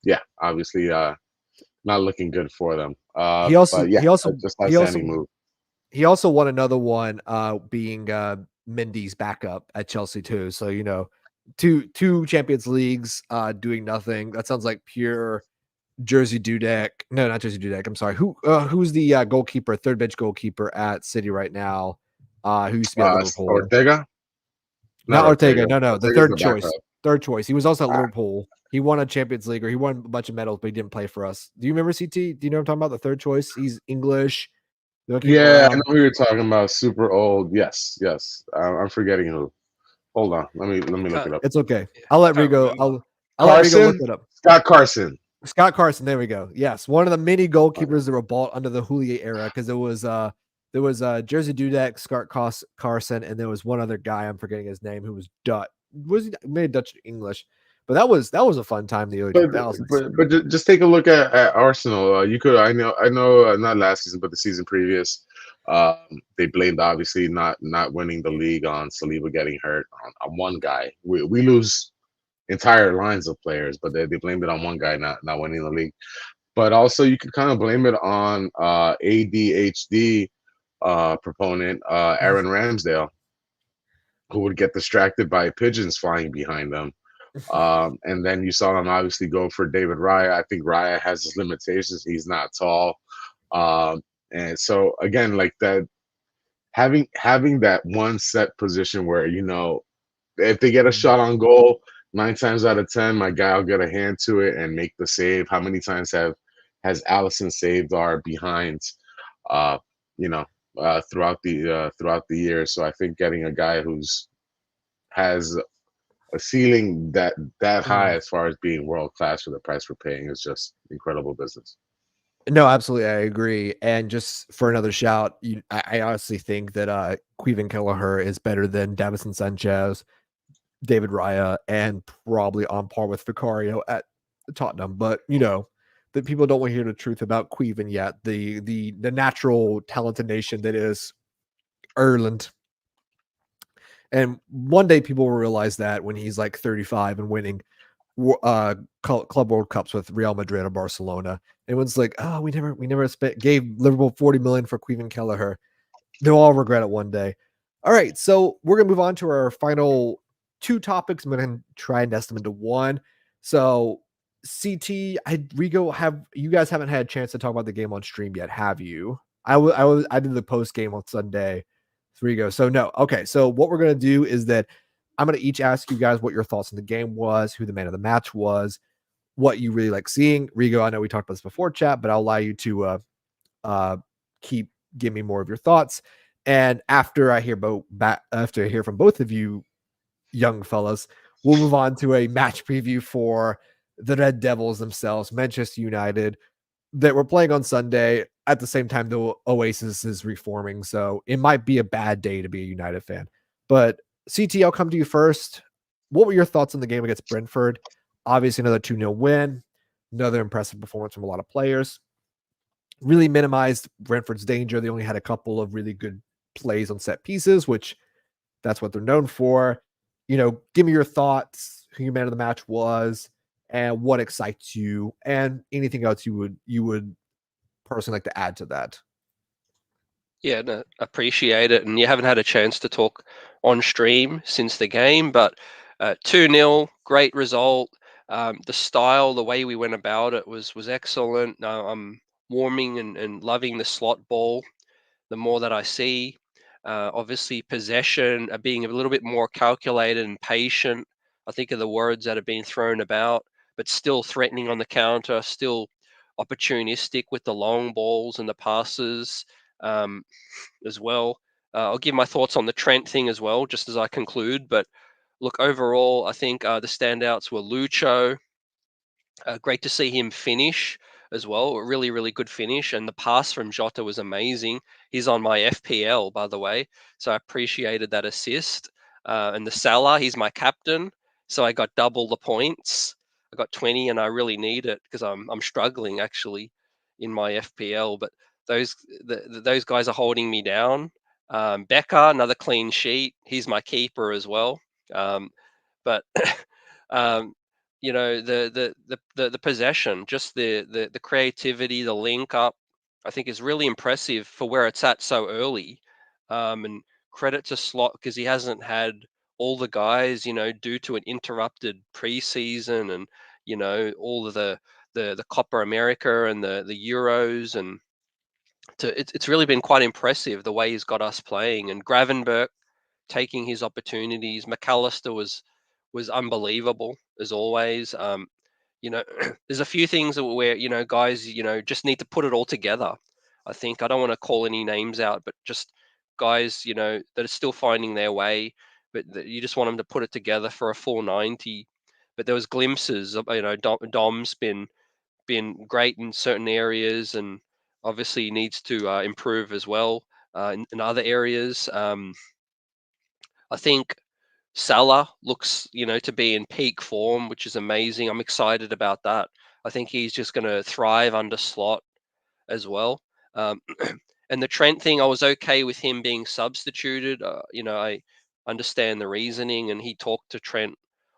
yeah, obviously not looking good for them. He also won another one, being Mendy's backup at Chelsea too. So two Champions Leagues doing nothing. That sounds like pure Jersey Dudek. No, not Jersey Dudek. I'm sorry. Who's the goalkeeper, third bench goalkeeper at City right now? Who used to be at Liverpool? Ortega? Not Ortega. No. The third choice. Backup. Third choice. He was also at Liverpool. He won a Champions League, or he won a bunch of medals, but he didn't play for us. Do you remember CT? Do you know what I'm talking about? The third choice. He's English. Yeah, I know who you're talking about. Super old. Yes. I'm forgetting who. Hold on. Let me look it up. It's okay. I'll let Rigo. I'll let Rigo look it up. Scott Carson. There we go. Yes, one of the many goalkeepers that were bought under the Houllier era, because there was Jersey Dudek, Scott Carson, and there was one other guy, I'm forgetting his name, who was Dutch. Was he made Dutch English? But that was a fun time, the early 2000s. But just take a look at Arsenal. You could I know not last season, but the season previous. They blamed, obviously, not winning the league on Saliba getting hurt on one guy. We lose entire lines of players, but they blamed it on one guy not winning the league. But also, you could kind of blame it on ADHD proponent Aaron Ramsdale, who would get distracted by pigeons flying behind them. And then you saw him obviously go for David Raya. I think Raya has his limitations. He's not tall. And so again, like that, having that one set position where, if they get a shot on goal, 9 times out of 10, my guy will get a hand to it and make the save. How many times has Allison saved our behinds, uh, you know, throughout the year? So I think getting a guy who's has a ceiling that high as far as being world class for the price we're paying is just incredible business. No, absolutely, I agree. And just for another shout, I honestly think that Queven Kelleher is better than Davison Sanchez, David Raya, and probably on par with Vicario at Tottenham. But the people don't want to hear the truth about Queven yet. The natural talented nation that is Ireland. And one day people will realize that when he's like 35 and winning Club World Cups with Real Madrid or Barcelona. Everyone's like, oh, we never gave Liverpool 40 million for Queven Kelleher. They'll all regret it one day. All right, so we're gonna move on to our final two topics. I'm gonna try and nest them into one. So CT, Rigo, have you guys haven't had a chance to talk about the game on stream yet, have you? I did the post game on Sunday. Rigo. So no. Okay, so what we're gonna do is that I'm going to each ask you guys what your thoughts on the game was, who the man of the match was, what you really like seeing. Rigo, I know we talked about this before, chat, but I'll allow you to give me more of your thoughts. And after I hear from both of you young fellas, we'll move on to a match preview for the Red Devils themselves, Manchester United, that we're playing on Sunday at the same time the Oasis is reforming. So it might be a bad day to be a United fan. But CT, I'll come to you first. What were your thoughts on the game against Brentford? Obviously, another 2-0 win, another impressive performance from a lot of players. Really minimized Brentford's danger. They only had a couple of really good plays on set pieces, which that's what they're known for. Give me your thoughts, who your man of the match was, and what excites you, and anything else you would personally like to add to that. Yeah, no, appreciate it. And you haven't had a chance to talk on stream since the game, but 2-0, great result. The style, the way we went about it was excellent. I'm warming and loving the slot ball the more that I see. Obviously, possession, being a little bit more calculated and patient. I think of the words that have been thrown about, but still threatening on the counter, still opportunistic with the long balls and the passes as well. I'll give my thoughts on the Trent thing as well, just as I conclude. But look, overall, I think the standouts were Lucho. Great to see him finish as well. A really, really good finish. And the pass from Jota was amazing. He's on my FPL, by the way. So I appreciated that assist. And the Salah, he's my captain. So I got double the points. I got 20 and I really need it because I'm struggling actually in my FPL. But those guys are holding me down. Becca, another clean sheet. He's my keeper as well. But um, the possession, just the creativity, the link up, I think is really impressive for where it's at so early. And credit to Slot because he hasn't had all the guys, due to an interrupted preseason and all of the Copa America and the Euros and it's really been quite impressive the way he's got us playing and Gravenberch taking his opportunities. McAllister was unbelievable as always. There's a few things where guys just need to put it all together. I think I don't want to call any names out, but just guys that are still finding their way, but you just want them to put it together for a full 90. But there was glimpses of Dom's been great in certain areas, and obviously needs to improve as well in other areas. I think Salah looks, to be in peak form, which is amazing. I'm excited about that. I think he's just going to thrive under Slot as well. Um, and the Trent thing, I was okay with him being substituted. I understand the reasoning, and he talked to Trent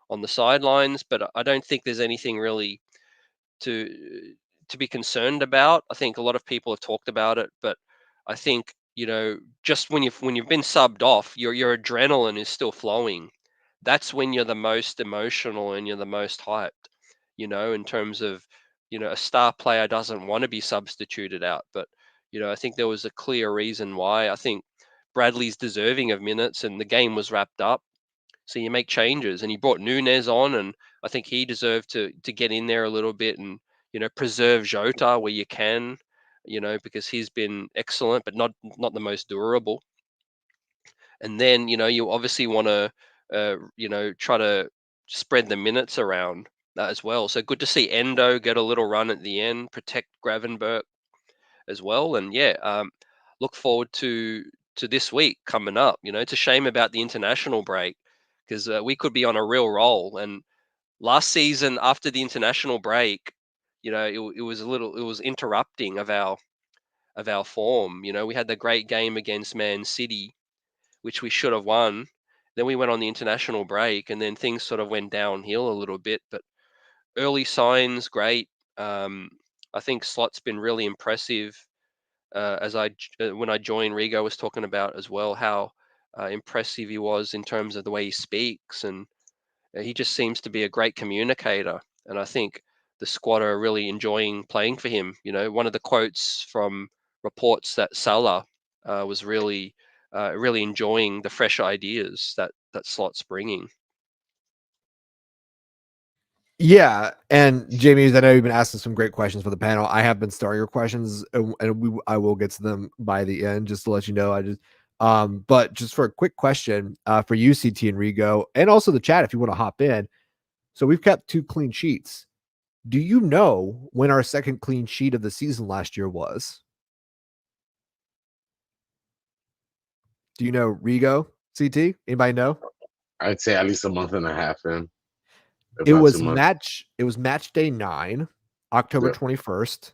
on the sidelines, but I don't think there's anything really to to be concerned about. I think a lot of people have talked about it, but I think, just when you've been subbed off, your adrenaline is still flowing. That's when you're the most emotional and you're the most hyped, in terms of, a star player doesn't want to be substituted out. But, I think there was a clear reason why. I think Bradley's deserving of minutes and the game was wrapped up. So you make changes, and he brought Nunes on, and I think he deserved to get in there a little bit and preserve Jota where you can, because he's been excellent, but not the most durable. And then you obviously want to try to spread the minutes around as well. So good to see Endo get a little run at the end, protect Gravenberch as well, and yeah, look forward to this week coming up. It's a shame about the international break because we could be on a real roll. And last season after the international break, it was interrupting of our form. We had the great game against Man City, which we should have won. Then we went on the international break, and then things sort of went downhill a little bit. But early signs, great. I think Slot's been really impressive. When I joined, Rigo was talking about as well how impressive he was in terms of the way he speaks, and he just seems to be a great communicator. And I think the squad are really enjoying playing for him. One of the quotes from reports that Salah was really enjoying the fresh ideas that Slot's bringing. Yeah, and Jamie, I know you've been asking some great questions for the panel. I have been starting your questions, and I will get to them by the end, just to let you know. But just for a quick question, for you, CT and Rigo, and also the chat, if you want to hop in. So we've kept 2 clean sheets. Do you know when our second clean sheet of the season last year was? Do you know, Rigo, CT? Anybody know? I'd say at least a month and a half in. It was match day 9, October 21st,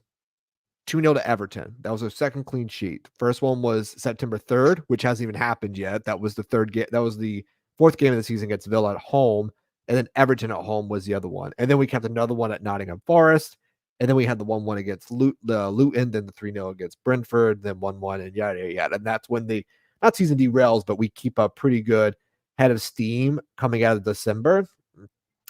2-0 to Everton. That was our second clean sheet. First one was September 3rd, which hasn't even happened yet. That was the third game. That was the 4th game of the season against Villa at home. And then Everton at home was the other one. And then we kept another one at Nottingham Forest. And then we had the 1-1 against Luton, then the 3-0 against Brentford, then 1-1, and yada, yada, yada. And that's when the, not season derails, but we keep a pretty good head of steam coming out of December.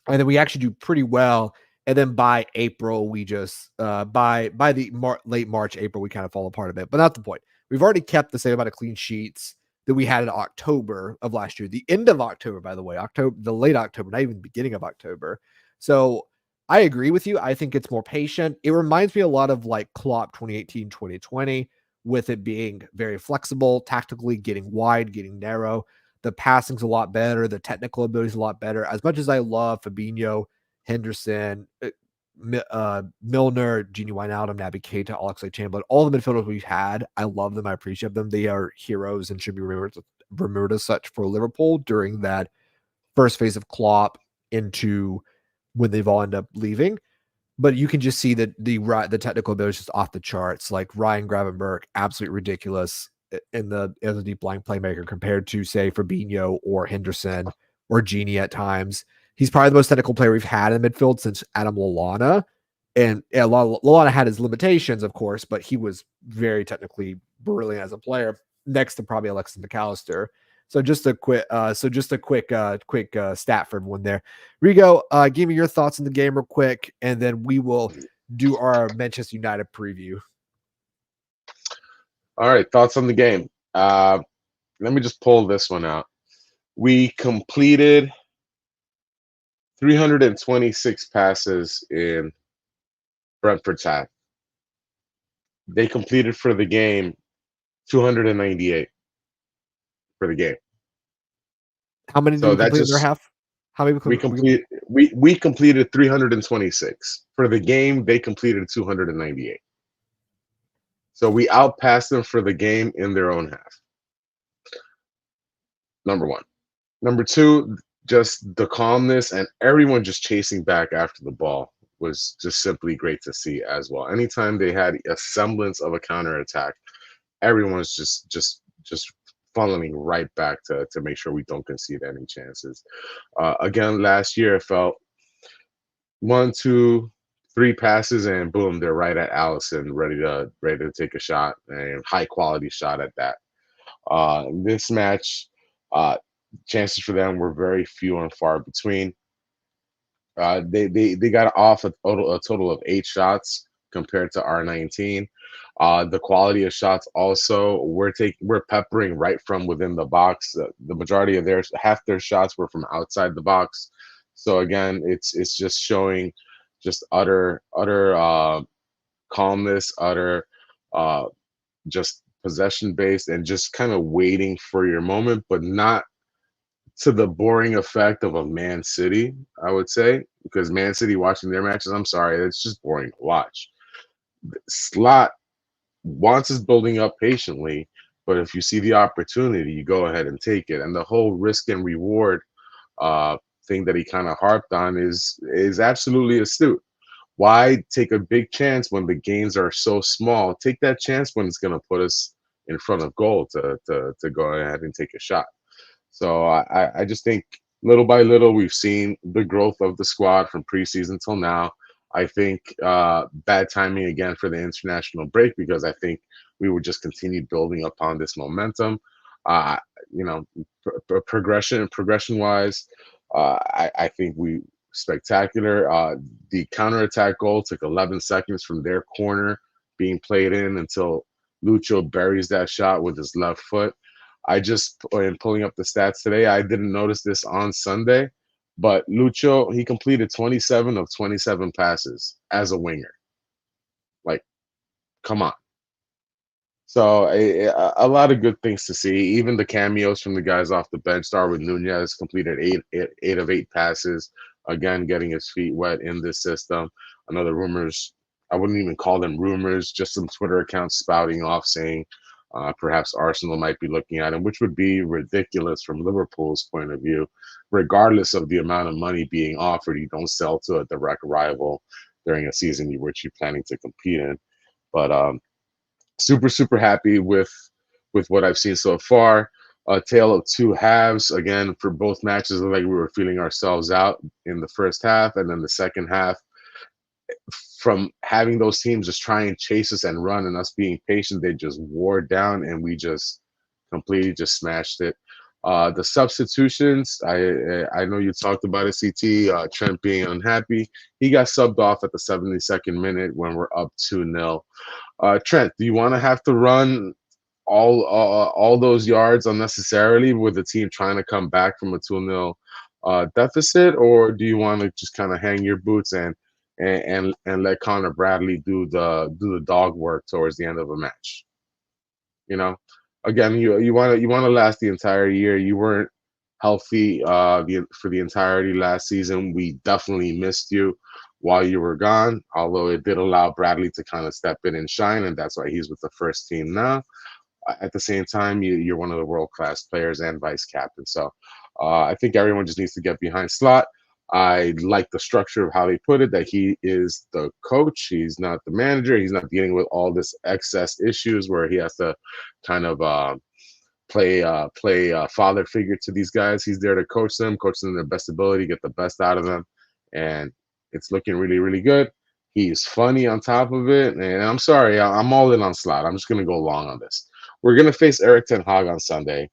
And then we actually do pretty well. And then by April, we just by the late March, April, we kind of fall apart a bit. But not the point. We've already kept the same amount of clean sheets that we had in October of last year. The end of October, by the way, the late October, not even the beginning of October. So I agree with you. I think it's more patient. It reminds me a lot of like Klopp 2018, 2020, with it being very flexible, tactically getting wide, getting narrow. The passing's a lot better. The technical ability is a lot better. As much as I love Fabinho, Henderson, Milner, Gini Wijnaldum, Naby Keita, Oxlade-Chamberlain, all the midfielders we've had, I love them. I appreciate them. They are heroes and should be remembered as such for Liverpool during that first phase of Klopp into when they've all ended up leaving. But you can just see that the technical ability is just off the charts. Like Ryan Gravenberch, absolutely ridiculous as a deep line playmaker compared to, say, Fabinho or Henderson or Gini at times. He's probably the most technical player we've had in the midfield since Adam Lallana. And Lallana had his limitations, of course, but he was very technically brilliant as a player, next to probably Alexis McAllister. So just a quick stat for everyone there. Rigo, give me your thoughts on the game real quick, and then we will do our Manchester United preview. All right, thoughts on the game. Let me just pull this one out. We completed 326 passes in Brentford's half. They completed for the game 298 for the game. How many did we complete in their half? How many we completed 326. For the game, they completed 298. So we outpassed them for the game in their own half. Number one. Number two, just the calmness and everyone just chasing back after the ball was just simply great to see as well. Anytime they had a semblance of a counterattack, everyone's just funneling right back to make sure we don't concede any chances. Again, last year it felt 1, 2, 3 passes, and boom, they're right at Allison, ready to take a shot, and high quality shot at that. This match, chances for them were very few and far between. They got off a total of 8 shots compared to our 19. The quality of shots also, we're peppering right from within the box. The majority of half their shots were from outside the box. So again, it's just showing just utter calmness, utter just possession based, and just kind of waiting for your moment, but not to the boring effect of a Man City, I would say, because Man City watching their matches, I'm sorry, it's just boring to watch. Slot wants his building up patiently, but if you see the opportunity, you go ahead and take it. And the whole risk and reward uh, thing that he kind of harped on is absolutely astute. Why take a big chance when the gains are so small? Take that chance when it's going to put us in front of goal to go ahead and take a shot. So I just think little by little we've seen the growth of the squad from preseason till now. I think bad timing again for the international break, because I think we would just continue building upon this momentum. Uh, you know, progression wise, I think we spectacular. The counterattack goal took 11 seconds from their corner being played in until Lucho buries that shot with his left foot. I just, in pulling up the stats today, I didn't notice this on Sunday, but Lucho, he completed 27 of 27 passes as a winger. Like, come on. So a lot of good things to see. Even the cameos from the guys off the bench. Darwin Nunez completed eight of 8 passes. Again, getting his feet wet in this system. Another rumors. I wouldn't even call them rumors. Just some Twitter accounts spouting off saying perhaps Arsenal might be looking at him, which would be ridiculous from Liverpool's point of view. Regardless of the amount of money being offered, you don't sell to a direct rival during a season which you're planning to compete in. But super happy with what I've seen so far. A tale of two halves again for both matches. Like we were feeling ourselves out in the first half, and then the second half, from having those teams just try and chase us and run, and us being patient, they just wore down, and we just completely just smashed it. The substitutions, I know you talked about it, CT. Trent being unhappy, he got subbed off at the 72nd minute when we're up 2-0. Trent, do you want to have to run all those yards unnecessarily with the team trying to come back from a 2-0 deficit, or do you want to just kind of hang your boots and let Connor Bradley do the dog work towards the end of a match? You know, again, you want to last the entire year. You weren't healthy for the entirety last season. We definitely missed you while you were gone, although it did allow Bradley to kind of step in and shine, and that's why he's with the first team now. At the same time, you're one of the world-class players and vice captain. So I think everyone just needs to get behind Slot. I like the structure of how they put it, that he is the coach. He's not the manager. He's not dealing with all this excess issues where he has to kind of play father figure to these guys. He's there to coach them to their best ability, get the best out of them. And it's looking really good. He's funny on top of it. And I'm sorry, I'm all in on Slot. I'm just going to go long on this. We're going to face Erik ten Hag on Sunday,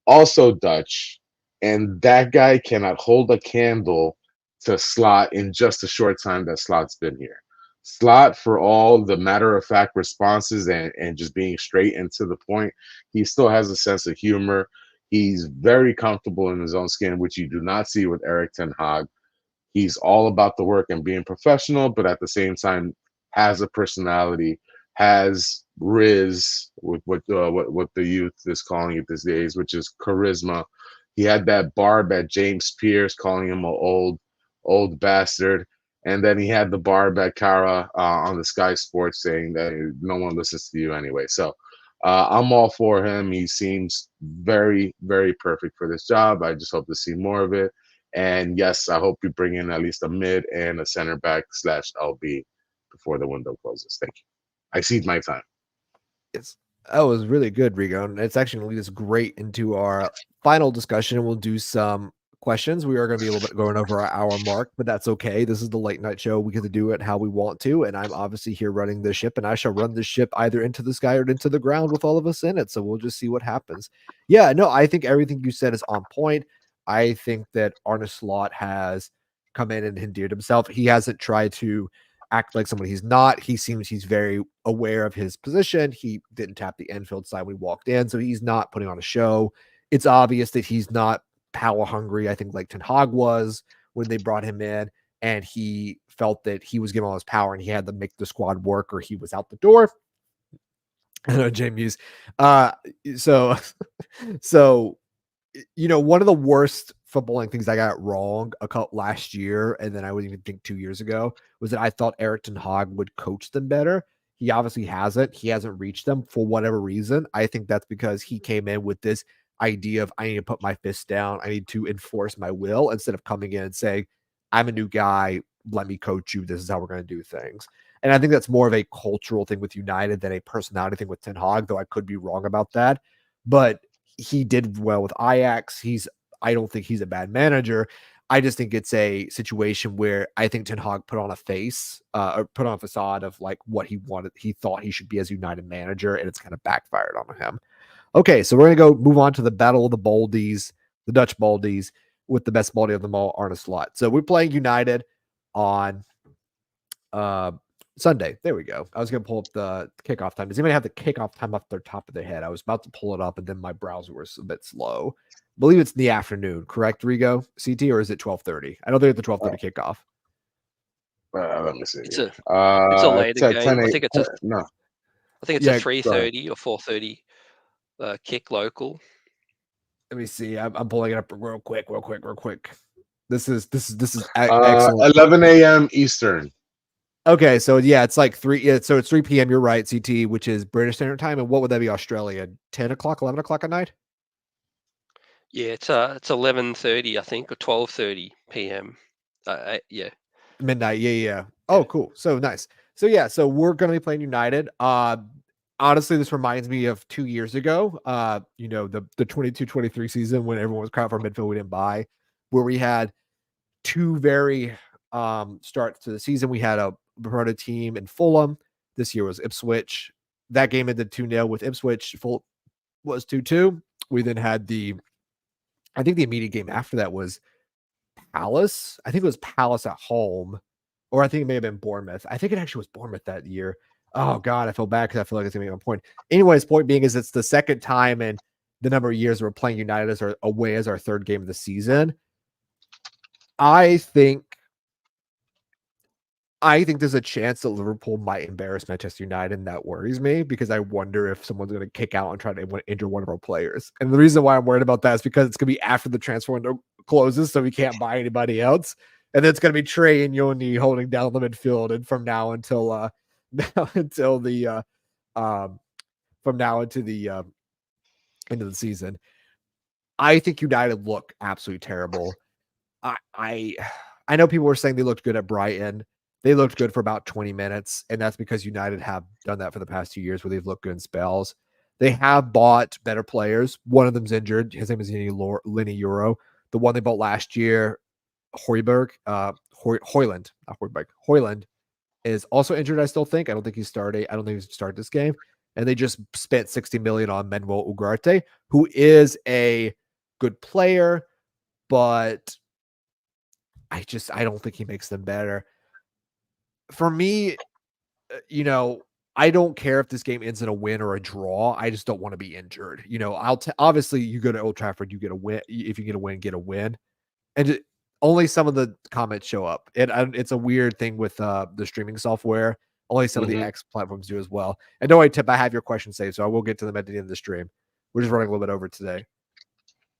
also Dutch, and that guy cannot hold a candle to Slot in just a short time that Slot's been here. Slot, for all the matter-of-fact responses and just being straight and to the point, he still has a sense of humor. He's very comfortable in his own skin, which you do not see with Erik ten Hag. He's all about the work and being professional, but at the same time has a personality, has riz, with what the youth is calling it these days, which is charisma. He had that barb at James Pierce, calling him an old bastard, and then he had the barb at Kara on the Sky Sports, saying that no one listens to you anyway. So I'm all for him. He seems very perfect for this job. I just hope to see more of it. And yes, I hope you bring in at least a mid and a center back / LB before the window closes. Thank you. I cede my time. Yes, that was really good, Rigo. And it's actually going to lead us great into our final discussion. We'll do some questions. We are going to be a little bit going over our hour mark, but that's okay. This is the late night show. We get to do it how we want to, and I'm obviously here running the ship, and I shall run the ship either into the sky or into the ground with all of us in it. So we'll just see what happens. Yeah, no, I think everything you said is on point. I think that Arne Slot has come in and endeared himself. He hasn't tried to act like someone he's not. He seems he's very aware of his position. He didn't tap the Anfield side when he walked in, so he's not putting on a show. It's obvious that he's not power hungry. I think like Ten Hag was when they brought him in, and he felt that he was given all his power and he had to make the squad work or he was out the door. I know James. So so one of the worst footballing things I got wrong last year, and then I would even think 2 years ago, was that I thought Erik ten Hag would coach them better. He obviously hasn't. He hasn't reached them for whatever reason. I think that's because he came in with this idea of I need to put my fist down. I need to enforce my will instead of coming in and saying, I'm a new guy. Let me coach you. This is how we're going to do things. And I think that's more of a cultural thing with United than a personality thing with Ten Hag, though I could be wrong about that. But he did well with Ajax. I don't think he's a bad manager. I just think it's a situation where I think Ten Hag put on a face or put on a facade of like what he wanted. He thought he should be as United manager, and it's kind of backfired on him. Okay, so we're going to go move on to the battle of the Baldies, the Dutch Baldies, with the best Baldy of them all, Arne Slot. So we're playing United on Sunday. There we go. I was going to pull up the kickoff time. Does anybody have the kickoff time off their top of their head? I was about to pull it up, and then my browser was a bit slow. I believe it's in the afternoon, correct, Rigo? CT, or is it 12:30? I don't think it's the 12:30 kickoff. Let me see. It's a later game. I think it's a no. I think it's a 3:30 or 4:30 kick local. Let me see. I'm pulling it up real quick. This is excellent. 11 a.m. Eastern. Okay, so yeah, it's like 3. So it's 3 p.m. You're right, CT, which is British Standard Time. And what would that be, Australia? 10 o'clock, 11 o'clock at night? Yeah, it's 11:30, I think, or 12:30 p.m. Yeah, midnight. Yeah. Oh, cool. So nice. So yeah, so we're gonna be playing United. Honestly, this reminds me of 2 years ago. The 22-23 season when everyone was crying for midfield we didn't buy, where we had two very starts to the season. We had a promoted team in Fulham. This year was Ipswich. That game ended 2-0 with Ipswich. Full was 2-2. We then had I think the immediate game after that was Palace. I think it was Palace at home, or I think it may have been Bournemouth. I think it actually was Bournemouth that year. Oh God, I feel bad because I feel like it's gonna be on point. Anyways, point being is it's the second time in the number of years we're playing United as away as our third game of the season. I think there's a chance that Liverpool might embarrass Manchester United, and that worries me because I wonder if someone's going to kick out and try to injure one of our players. And the reason why I'm worried about that is because it's going to be after the transfer window closes, so we can't buy anybody else. And then it's going to be Trey and Yoni holding down the midfield, and from now until the end of the season. I think United look absolutely terrible. I know people were saying they looked good at Brighton. They looked good for about 20 minutes, and that's because United have done that for the past 2 years where they've looked good in spells. They have bought better players. One of them's injured. His name is Lenny Euro. The one they bought last year, Højbjerg, Højlund is also injured, I still think. I don't think he's started this game. And they just spent 60 million on Manuel Ugarte, who is a good player, but I don't think he makes them better. For me, I don't care if this game ends in a win or a draw. I just don't want to be injured. Obviously you go to Old Trafford, you get a win. If you get a win. And only some of the comments show up. It's a weird thing with the streaming software. Only some of the X platforms do as well. And don't worry, Tip, I have your question saved, so I will get to them at the end of the stream. We're just running a little bit over today.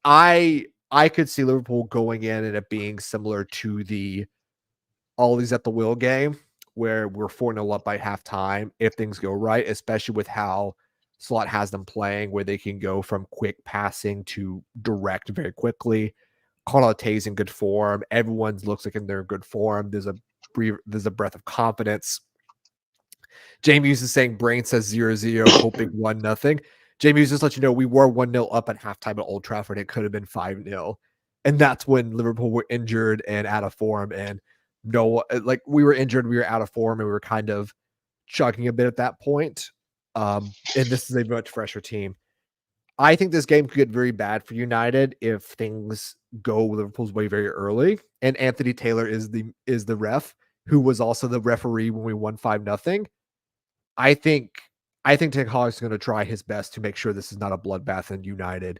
I could see Liverpool going in and it being similar to the Ollie's at the Will game, where we're 4-0 up by halftime if things go right, especially with how Slot has them playing, where they can go from quick passing to direct very quickly. Conte's in good form. Everyone looks like they're in good form. There's a breath of confidence. Jamie Hughes is saying Brain says 0-0, hoping 1-0. Jamie Hughes just let you know we were 1-0 up at halftime at Old Trafford. It could have been 5-0. And that's when Liverpool were injured and out of form, and we were injured, we were out of form, and we were kind of chugging a bit at that point. And this is a much fresher team. I think this game could get very bad for United if things go Liverpool's way very early. And Anthony Taylor is the ref, who was also the referee when we won 5-0. I think Ten Hag's going to try his best to make sure this is not a bloodbath and United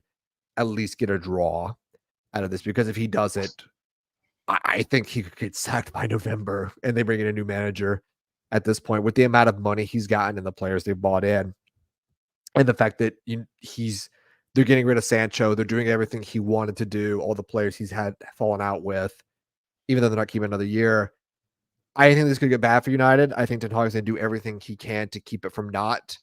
at least get a draw out of this, because if he doesn't, I think he could get sacked by November and they bring in a new manager at this point with the amount of money he's gotten and the players they've bought in. And the fact that they're getting rid of Sancho, they're doing everything he wanted to do, all the players he's had fallen out with, even though they're not keeping another year. I think this could get bad for United. I think Ten Hag's going to do everything he can to keep it from not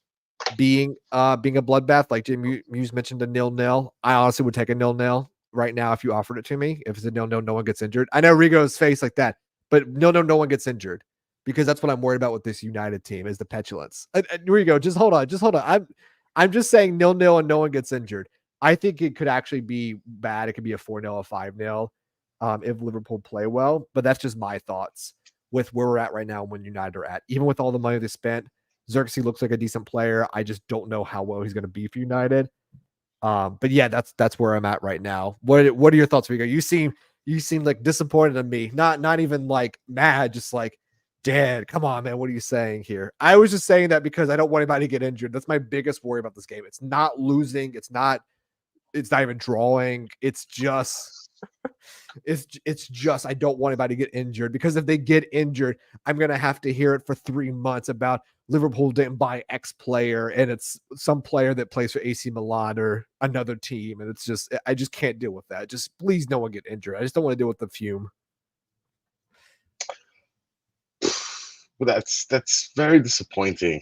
being a bloodbath. Like Jim Muse mentioned, a 0-0. I honestly would take a 0-0 right now if you offered it to me. If it's a 0-0, no one gets injured. I know Rigo's face like that, but 0-0, no one gets injured, because that's what I'm worried about with this United team is the petulance. And Rigo, just hold on. I'm just saying 0-0 and no one gets injured. I think it could actually be bad. It could be a 4-0, a 5-0 if Liverpool play well. But that's just my thoughts with where we're at right now and when United are at. Even with all the money they spent, Xerxes looks like a decent player. I just don't know how well he's going to be for United. But yeah, that's where I'm at right now. What are your thoughts, Rigo? You seem like disappointed in me. Not even like mad, just like, Dad, come on, man. What are you saying here? I was just saying that because I don't want anybody to get injured. That's my biggest worry about this game. It's not losing. It's not even drawing. It's just I don't want anybody to get injured, because if they get injured, I'm going to have to hear it for 3 months about Liverpool didn't buy X player and it's some player that plays for AC Milan or another team. And I just can't deal with that. Just please no one get injured. I just don't want to deal with the fume. Well, that's very disappointing.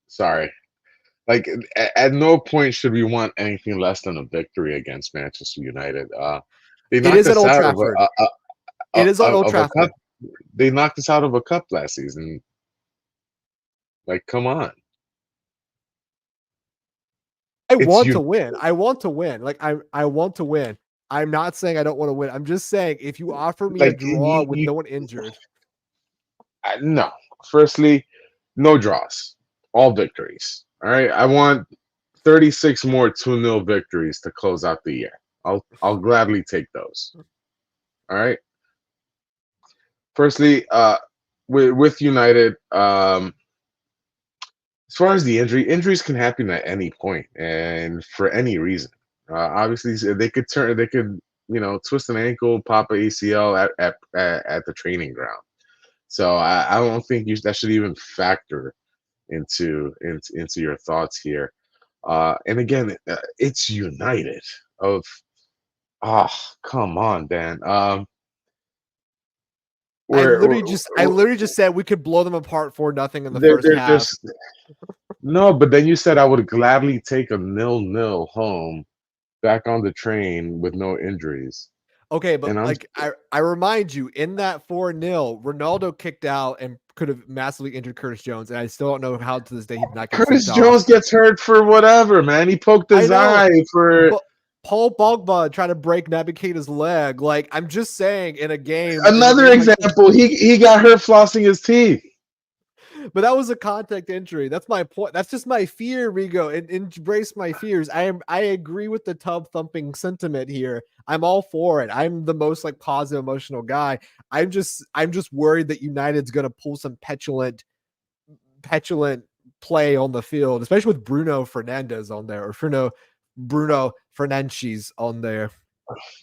Sorry. Like at no point should we want anything less than a victory against Manchester United. They knocked It is at us Old out Trafford. It is on Old of a Trafford. cup. They knocked us out of a cup last season. Like, come on. I want to win. Like I want to win. I'm not saying I don't want to win. I'm just saying if you offer me a draw with no one injured. No. Firstly, no draws. All victories. All right. I want 36 more 2-0 victories to close out the year. I'll gladly take those. All right. Firstly, with United, as far as the injuries can happen at any point and for any reason. Obviously, they could twist an ankle, pop an ACL at the training ground. So I don't think that should even factor into your thoughts here. And again, it's United. Come on, Dan. I literally just said we could blow them apart 4-0 in the first half. No, but then you said I would gladly take a 0-0 home back on the train with no injuries. Okay, but I remind you, in that 4-0, Ronaldo kicked out and could have massively injured Curtis Jones, and I still don't know how to this day he did not get Curtis Jones gets hurt for whatever, man. He poked his eye for. Paul Pogba tried to break Naby Keita's leg. Like, I'm just saying, in a game. Another example, he got hurt flossing his teeth. But that was a contact injury. That's my point. That's just my fear, Rigo. And embrace my fears. I agree with the tub thumping sentiment here. I'm all for it. I'm the most like positive, emotional guy. I'm just worried that United's gonna pull some petulant play on the field, especially with Bruno Fernandes on there, or Bruno Fernandes on there.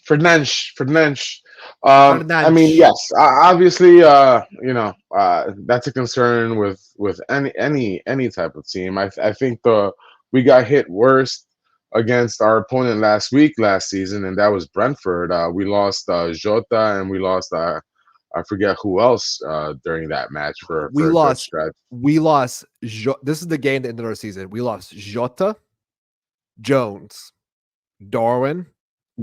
Fernandes. I mean, yes, obviously, that's a concern with any type of team. I think we got hit worst against our opponent last season, and that was Brentford. We lost Jota, and we lost I forget who else during that match for a good stretch. We lost. This is the game that ended our season. We lost Jota, Jones, Darwin,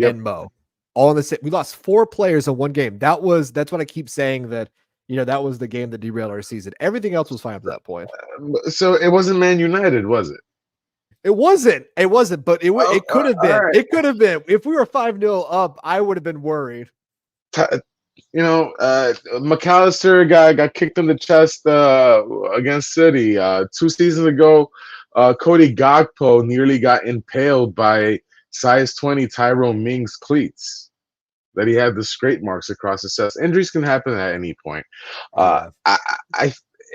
and Mo, all in the same. We lost 4 players in one game. That's what I keep saying, that that was the game that derailed our season. Everything else was fine up to that point. So it wasn't Man United, was it? It wasn't. It wasn't, but it Oh, it could have all been. right. It could have been. If we were 5-0 up, I would have been worried. McAllister got kicked in the chest against City 2 seasons ago. Cody Gakpo nearly got impaled by size 20 Tyrone Mings cleats that he had the scrape marks across his chest. Injuries can happen at any point. Yeah.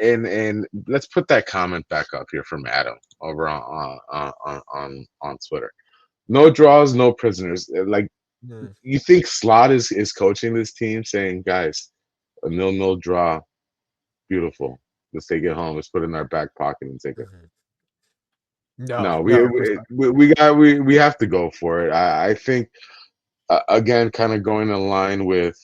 And let's put that comment back up here from Adam over on Twitter. No draws, no prisoners. Like, you think Slot is coaching this team, saying, guys, a 0-0 draw, beautiful. Let's take it home. Let's put it in our back pocket and take it. No, we have to go for it. I think again, kind of going in line with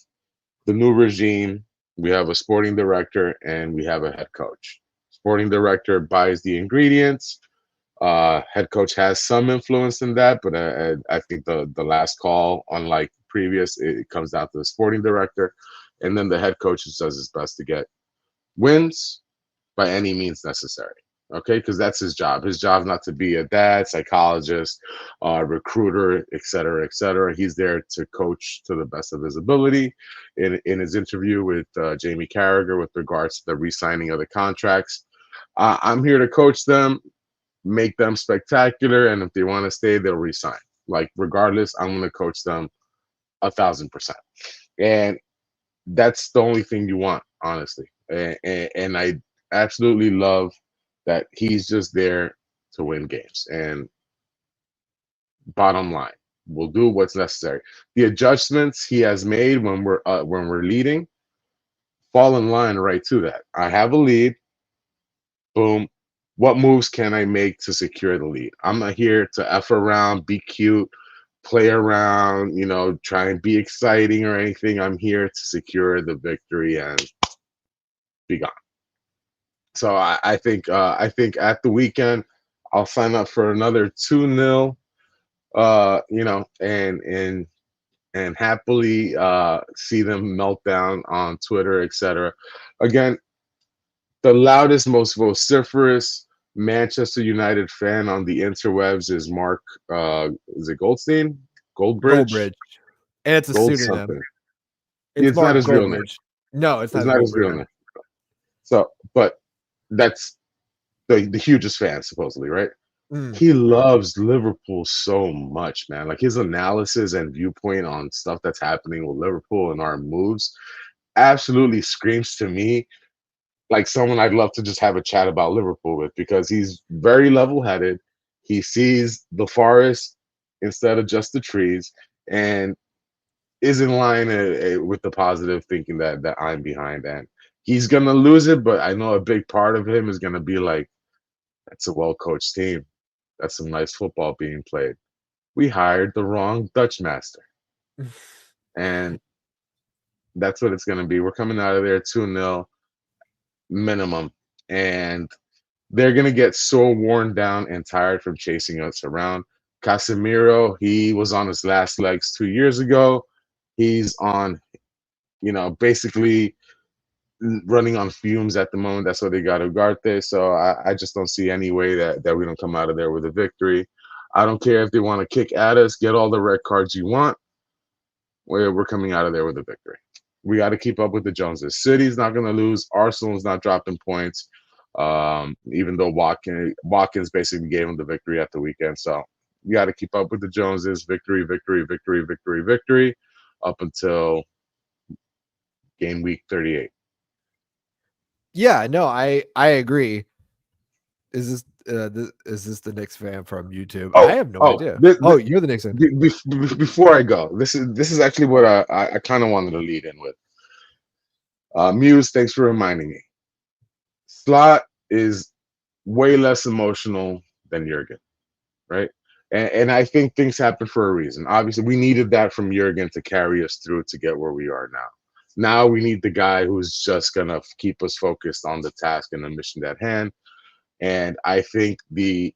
the new regime. We have a sporting director and we have a head coach. Sporting director buys the ingredients. Head coach has some influence in that, but I think the last call, unlike previous, it comes down to the sporting director, and then the head coach just does his best to get wins by any means necessary. Okay, because that's his job. His job not to be a dad, psychologist, recruiter, et cetera, et cetera. He's there to coach to the best of his ability. In his interview with Jamie Carragher with regards to the re-signing of the contracts, I'm here to coach them, make them spectacular, and if they want to stay, they'll resign. Like, regardless, I'm going to coach them 1,000%, and that's the only thing you want, honestly. And I absolutely love that he's just there to win games. And bottom line, we'll do what's necessary. The adjustments he has made when we're leading fall in line right to that. I have a lead. Boom. What moves can I make to secure the lead? I'm not here to F around, be cute, play around, try and be exciting or anything. I'm here to secure the victory and be gone. So I think at the weekend I'll sign up for another 2-0, and happily see them melt down on Twitter, etc. Again, the loudest, most vociferous Manchester United fan on the interwebs is Mark. Is it Goldstein? Goldbridge? And it's a Gold pseudonym. something. It's not Mark his real name. Goldbridge. No, it's It's not not his real name. So, but that's the hugest fan, supposedly, right? He loves Liverpool so much, man. Like, his analysis and viewpoint on stuff that's happening with Liverpool and our moves absolutely screams to me like someone I'd love to just have a chat about Liverpool with, because he's very level-headed. He sees the forest instead of just the trees, and is in line with the positive thinking that I'm behind. And he's gonna lose it, but I know a big part of him is gonna be like, that's a well-coached team. That's some nice football being played. We hired the wrong Dutch master. And that's what it's going to be. We're coming out of there 2-0 minimum. And they're going to get so worn down and tired from chasing us around. Casemiro, he was on his last legs 2 years ago. He's on, basically running on fumes at the moment. That's why they got Ugarte. So I just don't see any way that we don't come out of there with a victory. I don't care if they want to kick at us, get all the red cards you want. We're coming out of there with a victory. We got to keep up with the Joneses. City's not going to lose. Arsenal's not dropping points, even though Watkins basically gave them the victory at the weekend. So we got to keep up with the Joneses. Victory, victory, victory, victory, victory, up until game week 38. Yeah, no, I agree. Is this the Knicks fan from YouTube? I have no idea. You're the Knicks fan. Before I go, this is actually what I kind of wanted to lead in with. Muse, thanks for reminding me. Slot is way less emotional than Jurgen, right? And I think things happen for a reason. Obviously, we needed that from Jurgen to carry us through to get where we are now. Now we need the guy who's just going to keep us focused on the task and the mission at hand. And I think the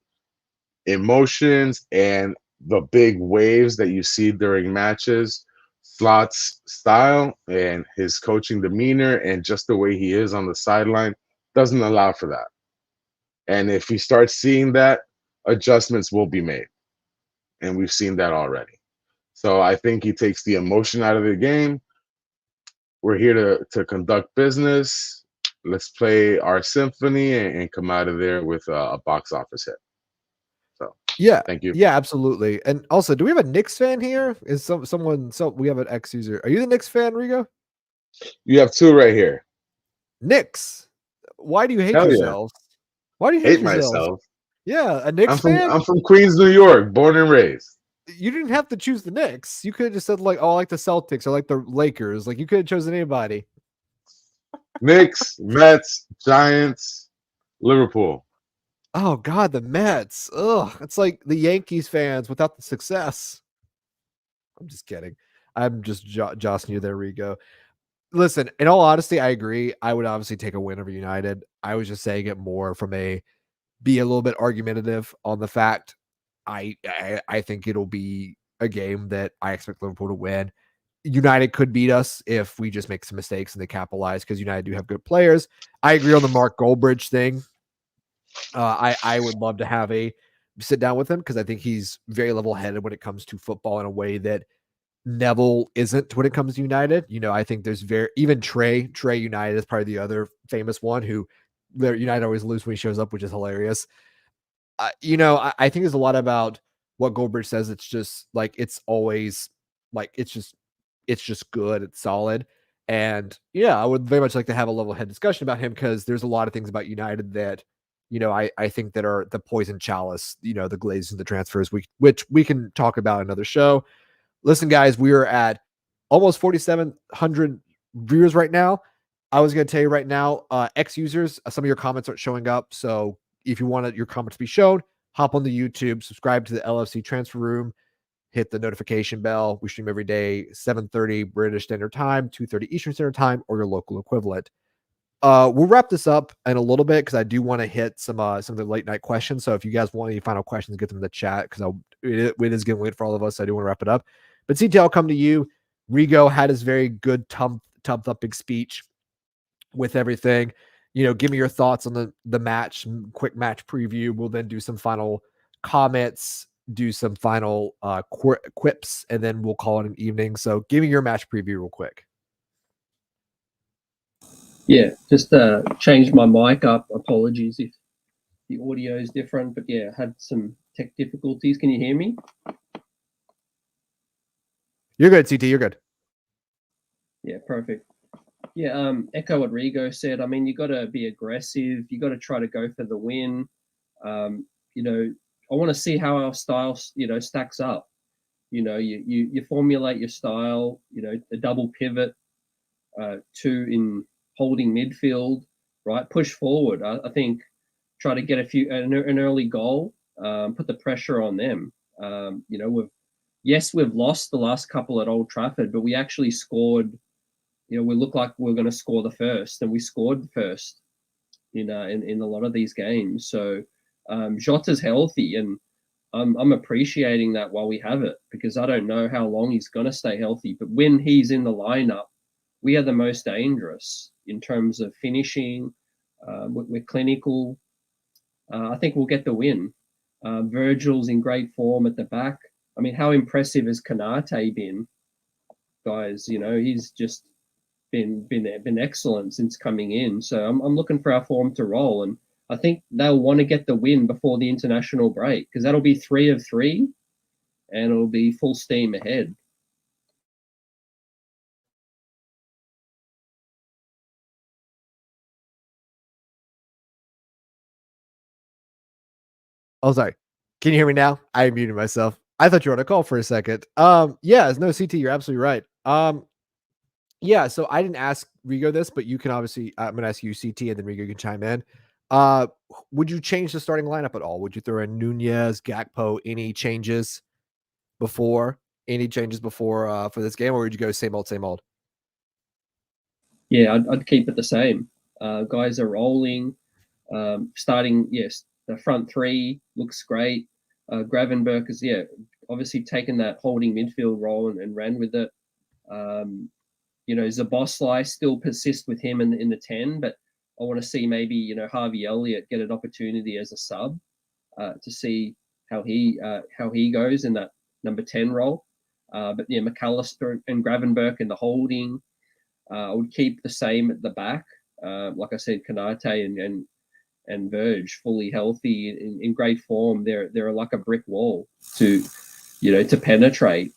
emotions and the big waves that you see during matches, Slot's style and his coaching demeanor and just the way he is on the sideline doesn't allow for that. And if he starts seeing that, adjustments will be made. And we've seen that already. So I think he takes the emotion out of the game. We're here to conduct business. Let's play our symphony and come out of there with a box office hit. So Yeah, thank you. yeah, absolutely. And also, do we have a Knicks fan here? Is someone? So we have an X user. Are you the Knicks fan, Rigo? You have two right here. Knicks. Why do you hate Hell yeah. yourselves? Why do you hate Hate yourselves? myself. Yeah, a Knicks fan. I'm from Queens, New York, born and raised. You didn't have to choose the Knicks. You could have just said like, "Oh, I like the Celtics or like the Lakers." Like you could have chosen anybody. Knicks, Mets, Giants, Liverpool. Oh God, the Mets. Ugh, it's like the Yankees fans without the success. I'm just kidding. I'm just jostling you there, Rigo. Listen, in all honesty, I agree. I would obviously take a win over United. I was just saying it more from be a little bit argumentative on the fact. I think it'll be a game that I expect Liverpool to win. United could beat us if we just make some mistakes and they capitalize because United do have good players. I agree on the Mark Goldbridge thing. I would love to have a sit down with him because I think he's very level headed when it comes to football in a way that Neville isn't when it comes to United. I think there's even Trey United is probably the other famous one who United always lose when he shows up, which is hilarious. I think there's a lot about what Goldbridge says. It's just like, it's always like, it's just good. It's solid. And yeah, I would very much like to have a level head discussion about him because there's a lot of things about United that, I think that are the poison chalice, the glazes and the transfers, which we can talk about another show. Listen, guys, we are at almost 4,700 viewers right now. I was going to tell you right now, X users, some of your comments aren't showing up. So if you want your comments to be shown, hop on the YouTube, subscribe to the LFC Transfer Room, hit the notification bell. We stream every day, 7:30 British Standard Time, 2:30 Eastern Standard Time, or your local equivalent. We'll wrap this up in a little bit because I do want to hit some of the late night questions. So if you guys want any final questions, get them in the chat because it is getting late for all of us. So I do want to wrap it up. But CT, I'll come to you. Rigo had his very good tub-thumping speech with everything. Give me your thoughts on the match, quick match preview. We'll then do some final comments, do some final quips, and then we'll call it an evening. So give me your match preview real quick. Yeah, just changed my mic up. Apologies if the audio is different, but yeah, had some tech difficulties. Can you hear me? You're good, CT. You're good. Yeah, perfect. Yeah, echo what Rigo said. I mean, you got to be aggressive. You got to try to go for the win. I want to see how our style, stacks up. You formulate your style. A double pivot, two in holding midfield, right? Push forward. I think try to get an early goal. Put the pressure on them. We've lost the last couple at Old Trafford, but we actually scored. We look like we're going to score the first, and we scored the first in a lot of these games. So Jota's healthy, and I'm appreciating that while we have it because I don't know how long he's going to stay healthy. But when he's in the lineup, we are the most dangerous in terms of finishing. We're clinical. I think we'll get the win. Virgil's in great form at the back. I mean, how impressive has Kanate been, guys? He's just been excellent since coming in. So I'm looking for our form to roll, and I think they'll want to get the win before the international break because that'll be 3 of 3, and it'll be full steam ahead. Oh, sorry. Can you hear me now? I muted myself. I thought you were on a call for a second. Yeah, no, CT, you're absolutely right. Yeah, so I didn't ask Rigo this, but you can obviously, I'm gonna ask you CT and then Rigo can chime in. Would you change the starting lineup at all? Would you throw in Nunez, Gakpo, any changes before for this game, or would you go same old, same old? Yeah, I'd keep it the same. Guys are rolling. Starting, yes, the front three looks great. Gravenberg is, obviously taken that holding midfield role and ran with it. Zaboslai still persists with him in the 10, but I want to see maybe, Harvey Elliott get an opportunity as a sub. to see how he goes in that number 10 role. But yeah, McAllister and Gravenberch in the holding. I would keep the same at the back. Like I said, Konate and Verge fully healthy in great form. They're like a brick wall to penetrate.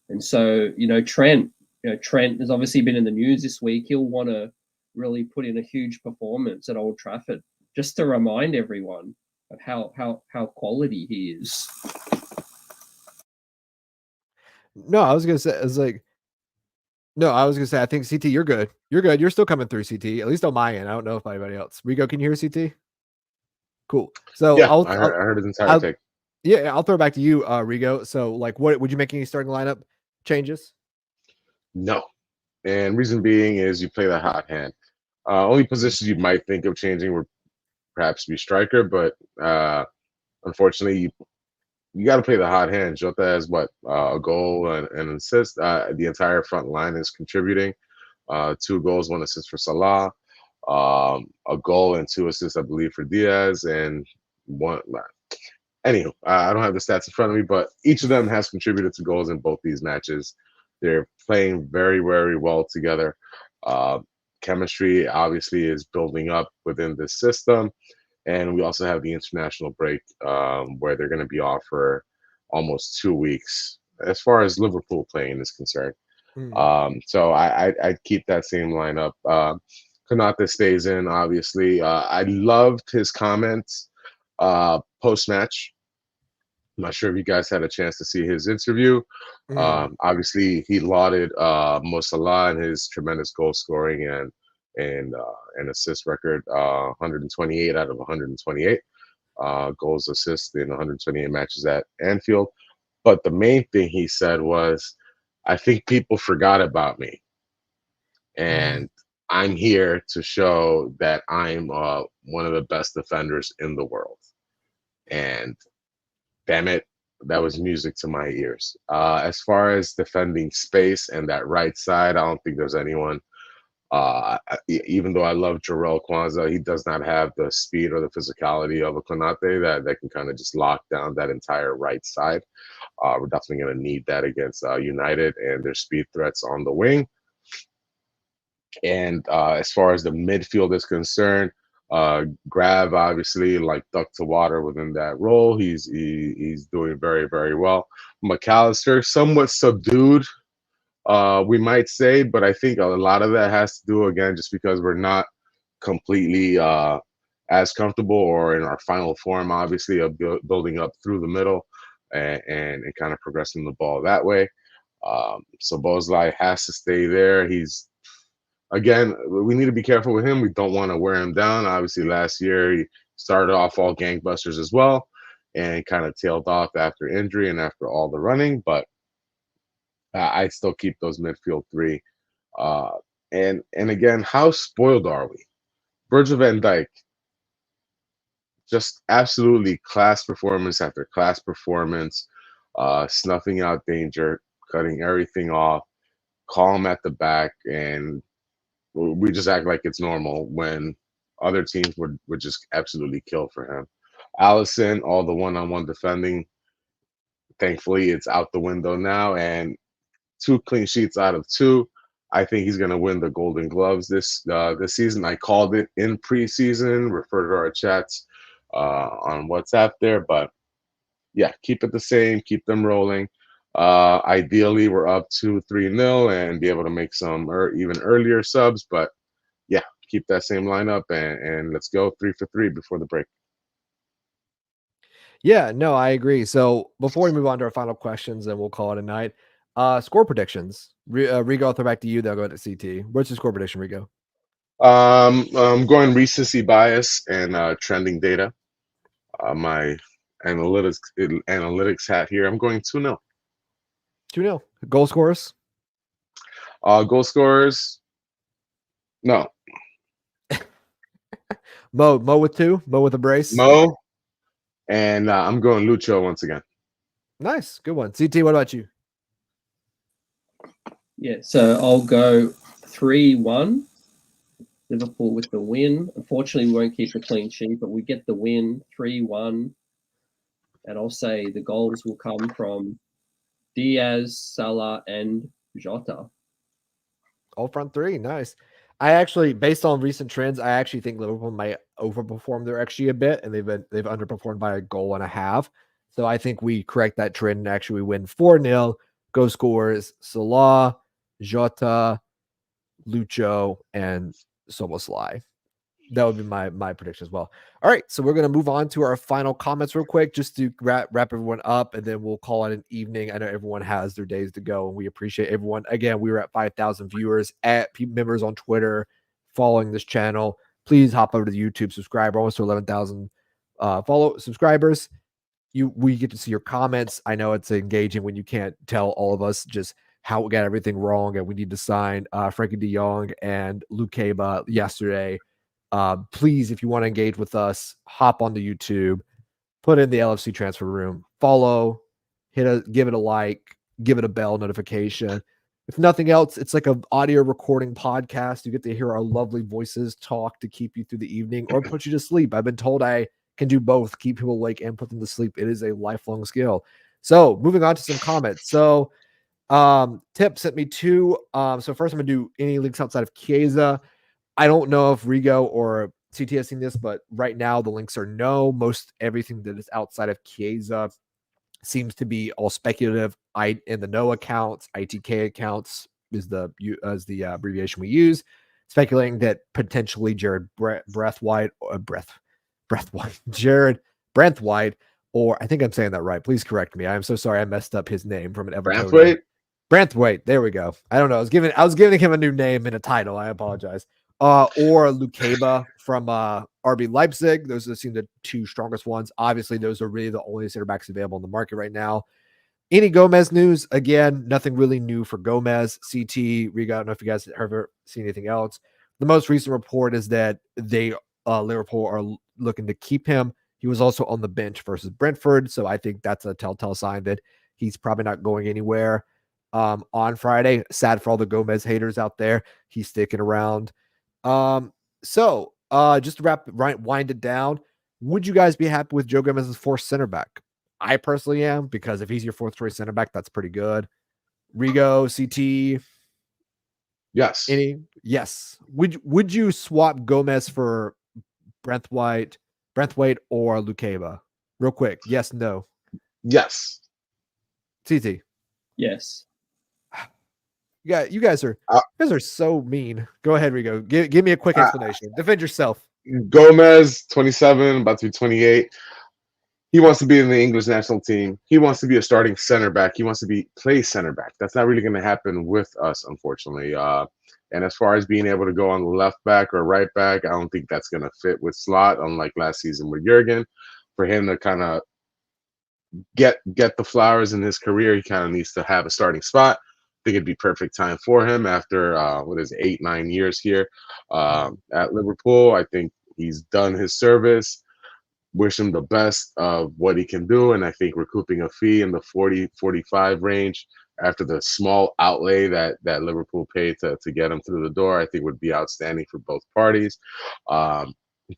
And so Trent has obviously been in the news this week. He'll want to really put in a huge performance at Old Trafford just to remind everyone of how quality he is. No, I was gonna say, I think CT, you're good. You're good. You're still coming through, CT. At least on my end. I don't know if anybody else. Rigo, can you hear CT? Cool. So Yeah, I heard his entire take. Yeah, I'll throw it back to you, Rigo. So, like, what would you make any starting lineup changes? No, and reason being is you play the hot hand. Only positions you might think of changing would perhaps be striker, but unfortunately, you got to play the hot hand. Jota has a goal and an assist. The entire front line is contributing. 2 goals, 1 assist for Salah, a goal and 2 assists, I believe, for Diaz, and one. Anywho, I don't have the stats in front of me, but each of them has contributed to goals in both these matches. They're playing very, very well together. Chemistry obviously is building up within this system. And we also have the international break where they're going to be off for almost 2 weeks as far as Liverpool playing is concerned. So I'd keep that same lineup. Konate stays in, obviously. I loved his comments post-match. I'm not sure if you guys had a chance to see his interview. Obviously, he lauded Mo Salah and his tremendous goal scoring and assist record, 128 out of 128 goals, assists in 128 matches at Anfield. But the main thing he said was, I think people forgot about me. And I'm here to show that I'm one of the best defenders in the world. And damn it, that was music to my ears. As far as defending space and that right side, I don't think there's anyone. Even though I love Jarrell Kwanzaa, he does not have the speed or the physicality of a Konate that can kind of just lock down that entire right side. We're definitely going to need that against United and their speed threats on the wing. And as far as the midfield is concerned, Grav obviously like duck to water within that role. He's doing very, very well. McAllister somewhat subdued, we might say, but I think a lot of that has to do again just because we're not completely as comfortable or in our final form, obviously, of building up through the middle and kind of progressing the ball that way. So Boslai has to stay there. Again, we need to be careful with him. We don't want to wear him down. Obviously, last year he started off all gangbusters as well and kind of tailed off after injury and after all the running. But I still keep those midfield 3. And again, how spoiled are we? Virgil van Dijk, just absolutely class performance after class performance, snuffing out danger, cutting everything off, calm at the back, and we just act like it's normal when other teams would just absolutely kill for him. Allison, all the one-on-one defending, thankfully it's out the window now, and 2 clean sheets out of 2. I think he's going to win the Golden Gloves this season. I called it in preseason. Refer to our chats on WhatsApp there, but yeah, keep it the same. Keep them rolling. Ideally, we're up 2-3-0 and be able to make some even earlier subs. But yeah, keep that same lineup and let's go 3 for 3 before the break. Yeah, no, I agree. So before we move on to our final questions, and we'll call it a night. Score predictions. Rigo, I'll throw back to you. They'll go to CT. What's your score prediction, Rigo? I'm going recency bias and trending data. My analytics hat here. I'm going 2-0. 2-0. Goal scorers? Goal scorers? No. Mo with 2. Mo with a brace. Mo. And I'm going Lucho once again. Nice. Good one. CT, what about you? Yeah, so I'll go 3-1. Liverpool with the win. Unfortunately, we won't keep the clean sheet, but we get the win 3-1. and I'll say the goals will come from Diaz, Salah, and Jota. All front three, nice. I actually, based on recent trends, I actually think Liverpool might overperform their XG a bit, and they've underperformed by a goal and a half. So I think we correct that trend and actually we win 4-0. Go scores Salah, Jota, Lucho, and Soboslai. That would be my prediction as well. All right, so we're going to move on to our final comments real quick, just to wrap everyone up, and then we'll call it an evening. I know everyone has their days to go, and we appreciate everyone. Again, we were at 5,000 viewers, at members on Twitter, following this channel. Please hop over to the YouTube, subscribe. We're almost to 11,000 follow subscribers. We get to see your comments. I know it's engaging when you can't tell all of us just how we got everything wrong, and we need to sign Frankie de Jong and Luke Keba yesterday. Please, if you want to engage with us, hop on the YouTube, put in the LFC transfer room, follow, give it a like, give it a bell notification. If nothing else, it's like an audio recording podcast. You get to hear our lovely voices talk to keep you through the evening or put you to sleep. I've been told I can do both, keep people awake and put them to sleep. It is a lifelong skill. So moving on to some comments. So Tip sent me two. So first I'm gonna do any links outside of Chiesa. I don't know if Rigo or CT has seen this, but right now the links are no. Most everything that is outside of Chiesa seems to be all speculative. In the no accounts, ITK accounts is the abbreviation we use, speculating that potentially Jared Braithwaite, Jared Braithwaite, or I think I'm saying that right. Please correct me. I'm so sorry I messed up his name from an Evertonian. Braithwaite. There we go. I don't know. I was giving him a new name and a title. I apologize. Or Lukeba from RB Leipzig. Those seem the two strongest ones. Obviously, those are really the only center backs available in the market right now. Any Gomez news? Again, nothing really new for Gomez. CT, Riga, I don't know if you guys have ever seen anything else. The most recent report is that Liverpool are looking to keep him. He was also on the bench versus Brentford, so I think that's a telltale sign that he's probably not going anywhere. On Friday, sad for all the Gomez haters out there. He's sticking around. So just to wind it down, would you guys be happy with Joe Gomez as fourth center back? I personally am, because if he's your fourth choice center back, that's pretty good. Rigo, CT. Yes. Yes. Would you swap Gomez for Braithwaite or Lukeba? Real quick. Yes, no. Yes. CT. Yes. Yeah, you guys are so mean. Go ahead, Rigo. Give me a quick explanation. Defend yourself. Gomez, 27, about to be 28. He wants to be in the English national team. He wants to be a starting center back. He wants to play center back. That's not really going to happen with us, unfortunately. And as far as being able to go on the left back or right back, I don't think that's going to fit with Slot, unlike last season with Jurgen. For him to kind of get the flowers in his career, he kind of needs to have a starting spot. I think it'd be perfect time for him after 8-9 years here at Liverpool. I think he's done his service. Wish him the best of what he can do, and I think recouping a fee in the 40-45 range after the small outlay that Liverpool paid to get him through the door, I think would be outstanding for both parties.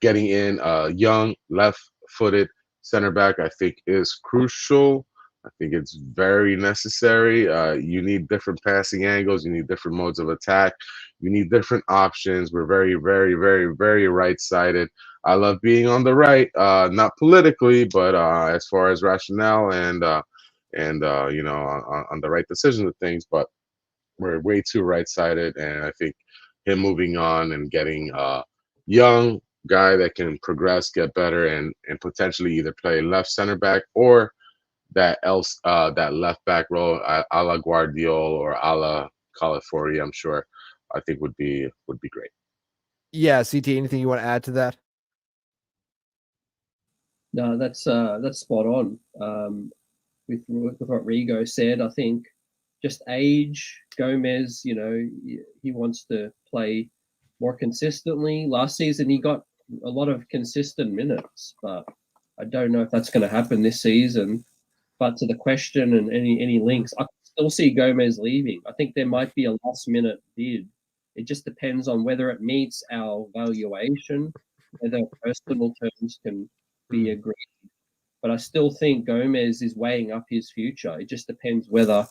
Getting in a young left-footed center back, I think, is crucial. I think it's very necessary. You need different passing angles. You need different modes of attack. You need different options. We're very, very, very, very right-sided. I love being on the right, not politically, but as far as rationale and on the right decisions of things. But we're way too right-sided, and I think him moving on and getting a young guy that can progress, get better, and potentially either play left center back or that left back role a la Guardiola or a la Calafiori, I'm sure, I think would be great. Yeah, CT, anything you want to add to that? No, that's spot on. With what Rigo said, I think just age. Gomez, he wants to play more consistently. Last season, he got a lot of consistent minutes, but I don't know if that's going to happen this season. But to the question and any links, I still see Gomez leaving. I think there might be a last-minute bid. It just depends on whether it meets our valuation, whether personal terms can be agreed. but I still think Gomez is weighing up his future. It just depends whether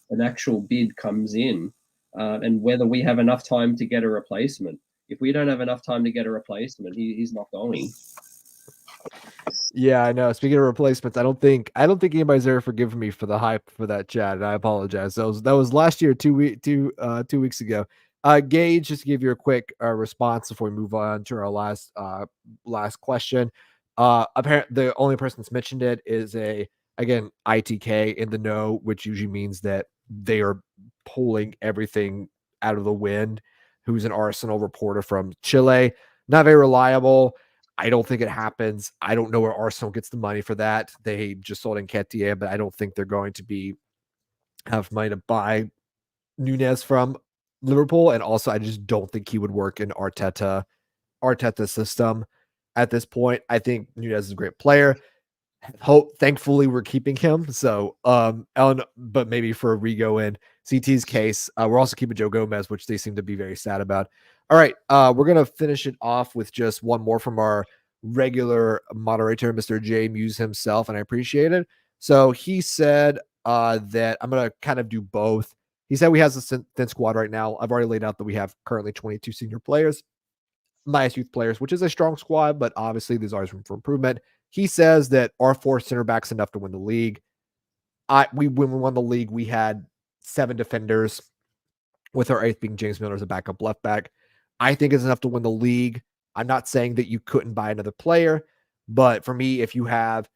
an actual bid comes in and whether we have enough time to get a replacement. If we don't have enough time to get a replacement, he's not going. Yeah, I know. Speaking of replacements, I don't think anybody's ever forgiven me for the hype for that chat, and I apologize. That was last year, 2 weeks ago. Gage, just to give you a quick response before we move on to our last question. Apparently, the only person that's mentioned it is again ITK in the know, which usually means that they are pulling everything out of the wind. Who's an Arsenal reporter from Chile? Not very reliable. I don't think it happens. I don't know where Arsenal gets the money for that. They just sold Nketiah, but I don't think they're going to have money to buy Nunez from Liverpool. And also, I just don't think he would work in Arteta's system at this point. I think Nunez is a great player. Thankfully, we're keeping him. So, but maybe for Rigo and CT's case, we're also keeping Joe Gomez, which they seem to be very sad about. All right, we're gonna finish it off with just one more from our regular moderator, Mr. J Muse himself, and I appreciate it. So he said that I'm gonna kind of do both. He said we have a thin squad right now. I've already laid out that we have currently 22 senior players, minus youth players, which is a strong squad, but obviously there's always room for improvement. He says that our 4 center backs enough to win the league. When we won the league, we had 7 defenders, with our 8th being James Milner as a backup left back. I think it's enough to win the league. I'm not saying that you couldn't buy another player, but for me, if you have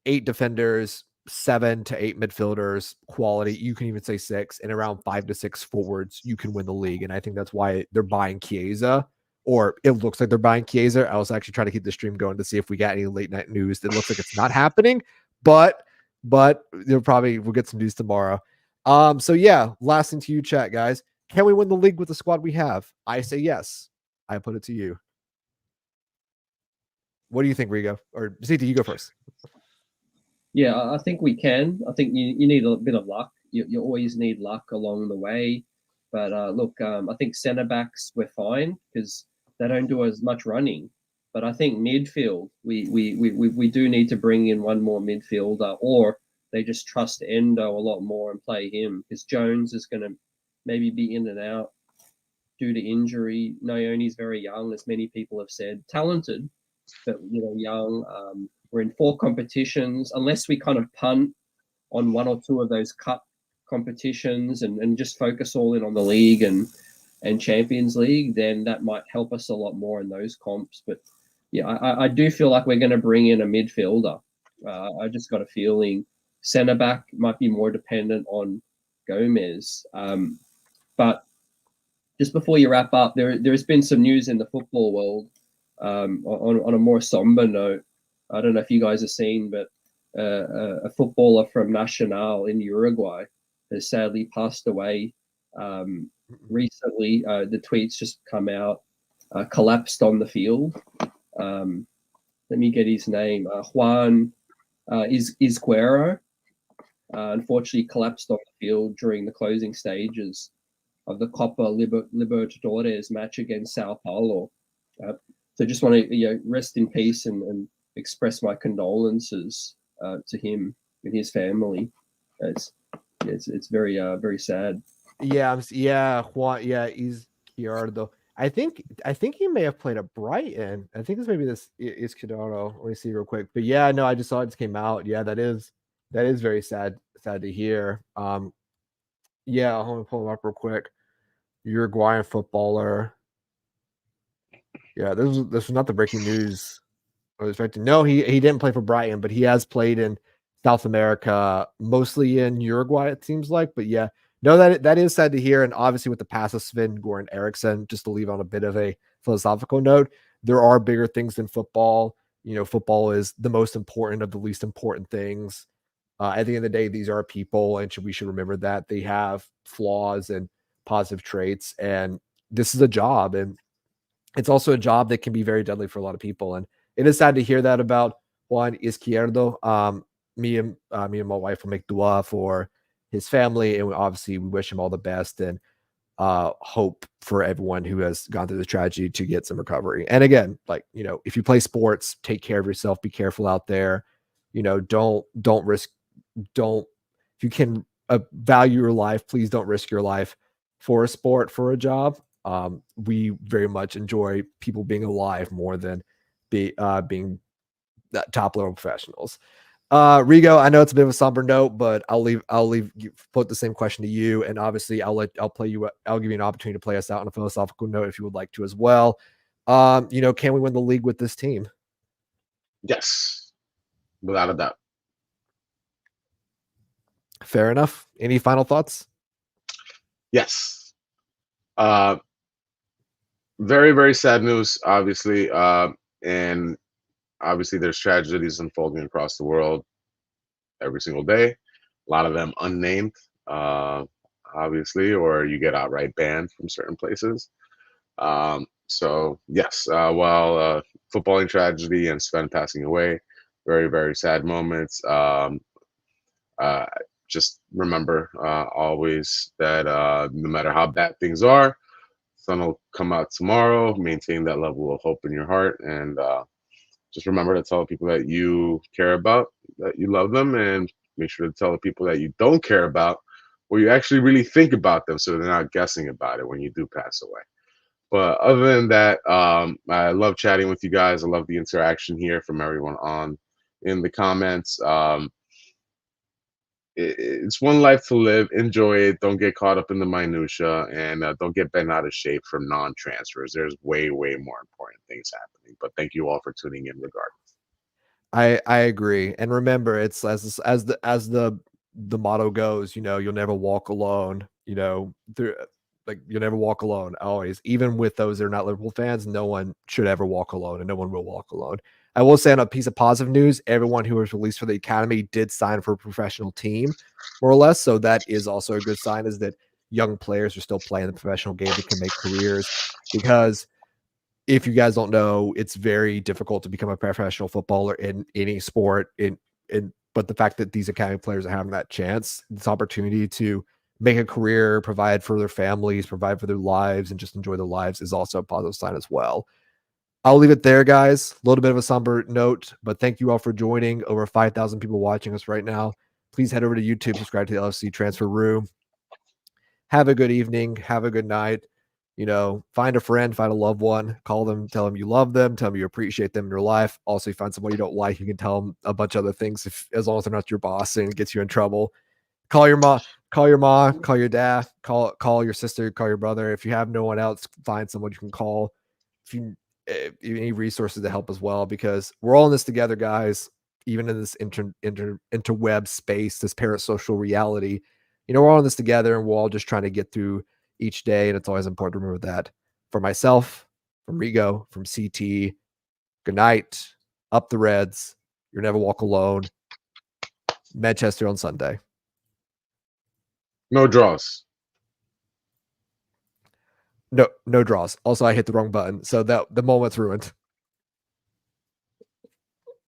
8 defenders, 7 to 8 midfielders, quality, you can even say 6, and around 5 to 6 forwards, you can win the league. And I think that's why they're buying Chiesa, or it looks like they're buying Chiesa. I was actually trying to keep the stream going to see if we got any late night news. It looks like it's not happening, but we'll get some news tomorrow. So yeah, last thing to you, chat guys. Can we win the league with the squad we have? I say yes. I put it to you. What do you think, Rigo? Or CT, you go first. Yeah, I think we can. I think you need a bit of luck. You always need luck along the way. But look, I think centre backs we're fine because they don't do as much running. But I think midfield, we do need to bring in one more midfielder, or they just trust Endo a lot more and play him because Jones is going to maybe be in and out due to injury. Nyone's very young, as many people have said. Talented, but young. We're in 4 competitions. Unless we kind of punt on 1 or 2 of those cup competitions and just focus all in on the league and Champions League, then that might help us a lot more in those comps. But yeah, I do feel like we're going to bring in a midfielder. I just got a feeling centre back might be more dependent on Gomez. But just before you wrap up, there's been some news in the football world on a more somber note. I don't know if you guys have seen, but a footballer from Nacional in Uruguay has sadly passed away recently. The tweets just come out, collapsed on the field. Let me get his name. Juan Izquierdo. Unfortunately collapsed on the field during the closing stages of the Copa Libertadores match against Sao Paulo. So just want to rest in peace and express my condolences to him and his family. It's very very sad. Juan, Izquierdo. I think he may have played at Brighton. I think this is Izquierdo. Let me see real quick. But yeah, no, I just saw it just came out. Yeah, that is very sad to hear. Yeah, let me pull him up real quick. Uruguayan footballer. Yeah, this was not the breaking news I was expecting. No, he didn't play for Brighton, but he has played in South America, mostly in Uruguay, it seems like. But yeah, no, that is sad to hear. And obviously with the pass of Sven-Goran Eriksson, just to leave on a bit of a philosophical note, there are bigger things than football. Football is the most important of the least important things. At the end of the day, these are people, and we should remember that they have flaws and positive traits. And this is a job, and it's also a job that can be very deadly for a lot of people. And it is sad to hear that about Juan Izquierdo. Me and my wife will make dua for his family, and we wish him all the best and hope for everyone who has gone through this tragedy to get some recovery. And again, if you play sports, take care of yourself, be careful out there. don't if you can value your life, please don't risk your life for a sport, for a job. We very much enjoy people being alive more than being top level professionals. Rigo, I know it's a bit of a somber note, but I'll put the same question to you, and obviously I'll give you an opportunity to play us out on a philosophical note if you would like to as well. Can we win the league with this team? Yes, without a doubt. Fair enough. Any final thoughts? Yes. Very, very sad news, obviously. And obviously there's tragedies unfolding across the world every single day. A lot of them unnamed, obviously, or you get outright banned from certain places. So yes, while footballing tragedy and Sven passing away, very, very sad moments. Just remember always that no matter how bad things are, sun will come out tomorrow. Maintain that level of hope in your heart, and just remember to tell the people that you care about that you love them, and make sure to tell the people that you don't care about what you actually really think about them, so they're not guessing about it when you do pass away. But other than that, I love chatting with you guys. I love the interaction here from everyone on in the comments. It's one life to live. Enjoy it. Don't get caught up in the minutia, and don't get bent out of shape from non-transfers. There's way, way more important things happening. But thank you all for tuning in regardless. I agree. And remember, it's as the motto goes, you'll never walk alone, you'll never walk alone always. Even with those that are not Liverpool fans, no one should ever walk alone, and no one will walk alone. I will say, on a piece of positive news, everyone who was released for the academy did sign for a professional team, more or less. So that is also a good sign, is that young players are still playing the professional game and can make careers. Because if you guys don't know, it's very difficult to become a professional footballer in any sport. But the fact that these academy players are having that chance, this opportunity to make a career, provide for their families, provide for their lives, and just enjoy their lives, is also a positive sign as well. I'll leave it there, guys. A little bit of a somber note, but thank you all for joining. Over 5,000 people watching us right now. Please head over to YouTube, subscribe to the LFC Transfer Room. Have a good evening. Have a good night. Find a friend, find a loved one, call them, tell them you love them, tell them you appreciate them in your life. Also, you find someone you don't like, you can tell them a bunch of other things, as long as they're not your boss and it gets you in trouble. Call your mom, call your dad, call your sister, call your brother. If you have no one else, find someone you can call. If you need resources to help as well, because we're all in this together, guys. Even in this interweb space, this parasocial reality, we're all in this together, and we're all just trying to get through each day. And it's always important to remember that. For myself, from Rigo, from CT, good night. Up the Reds. You'll never walk alone. Manchester on Sunday. No draws. No draws. Also, I hit the wrong button, so that the moment's ruined.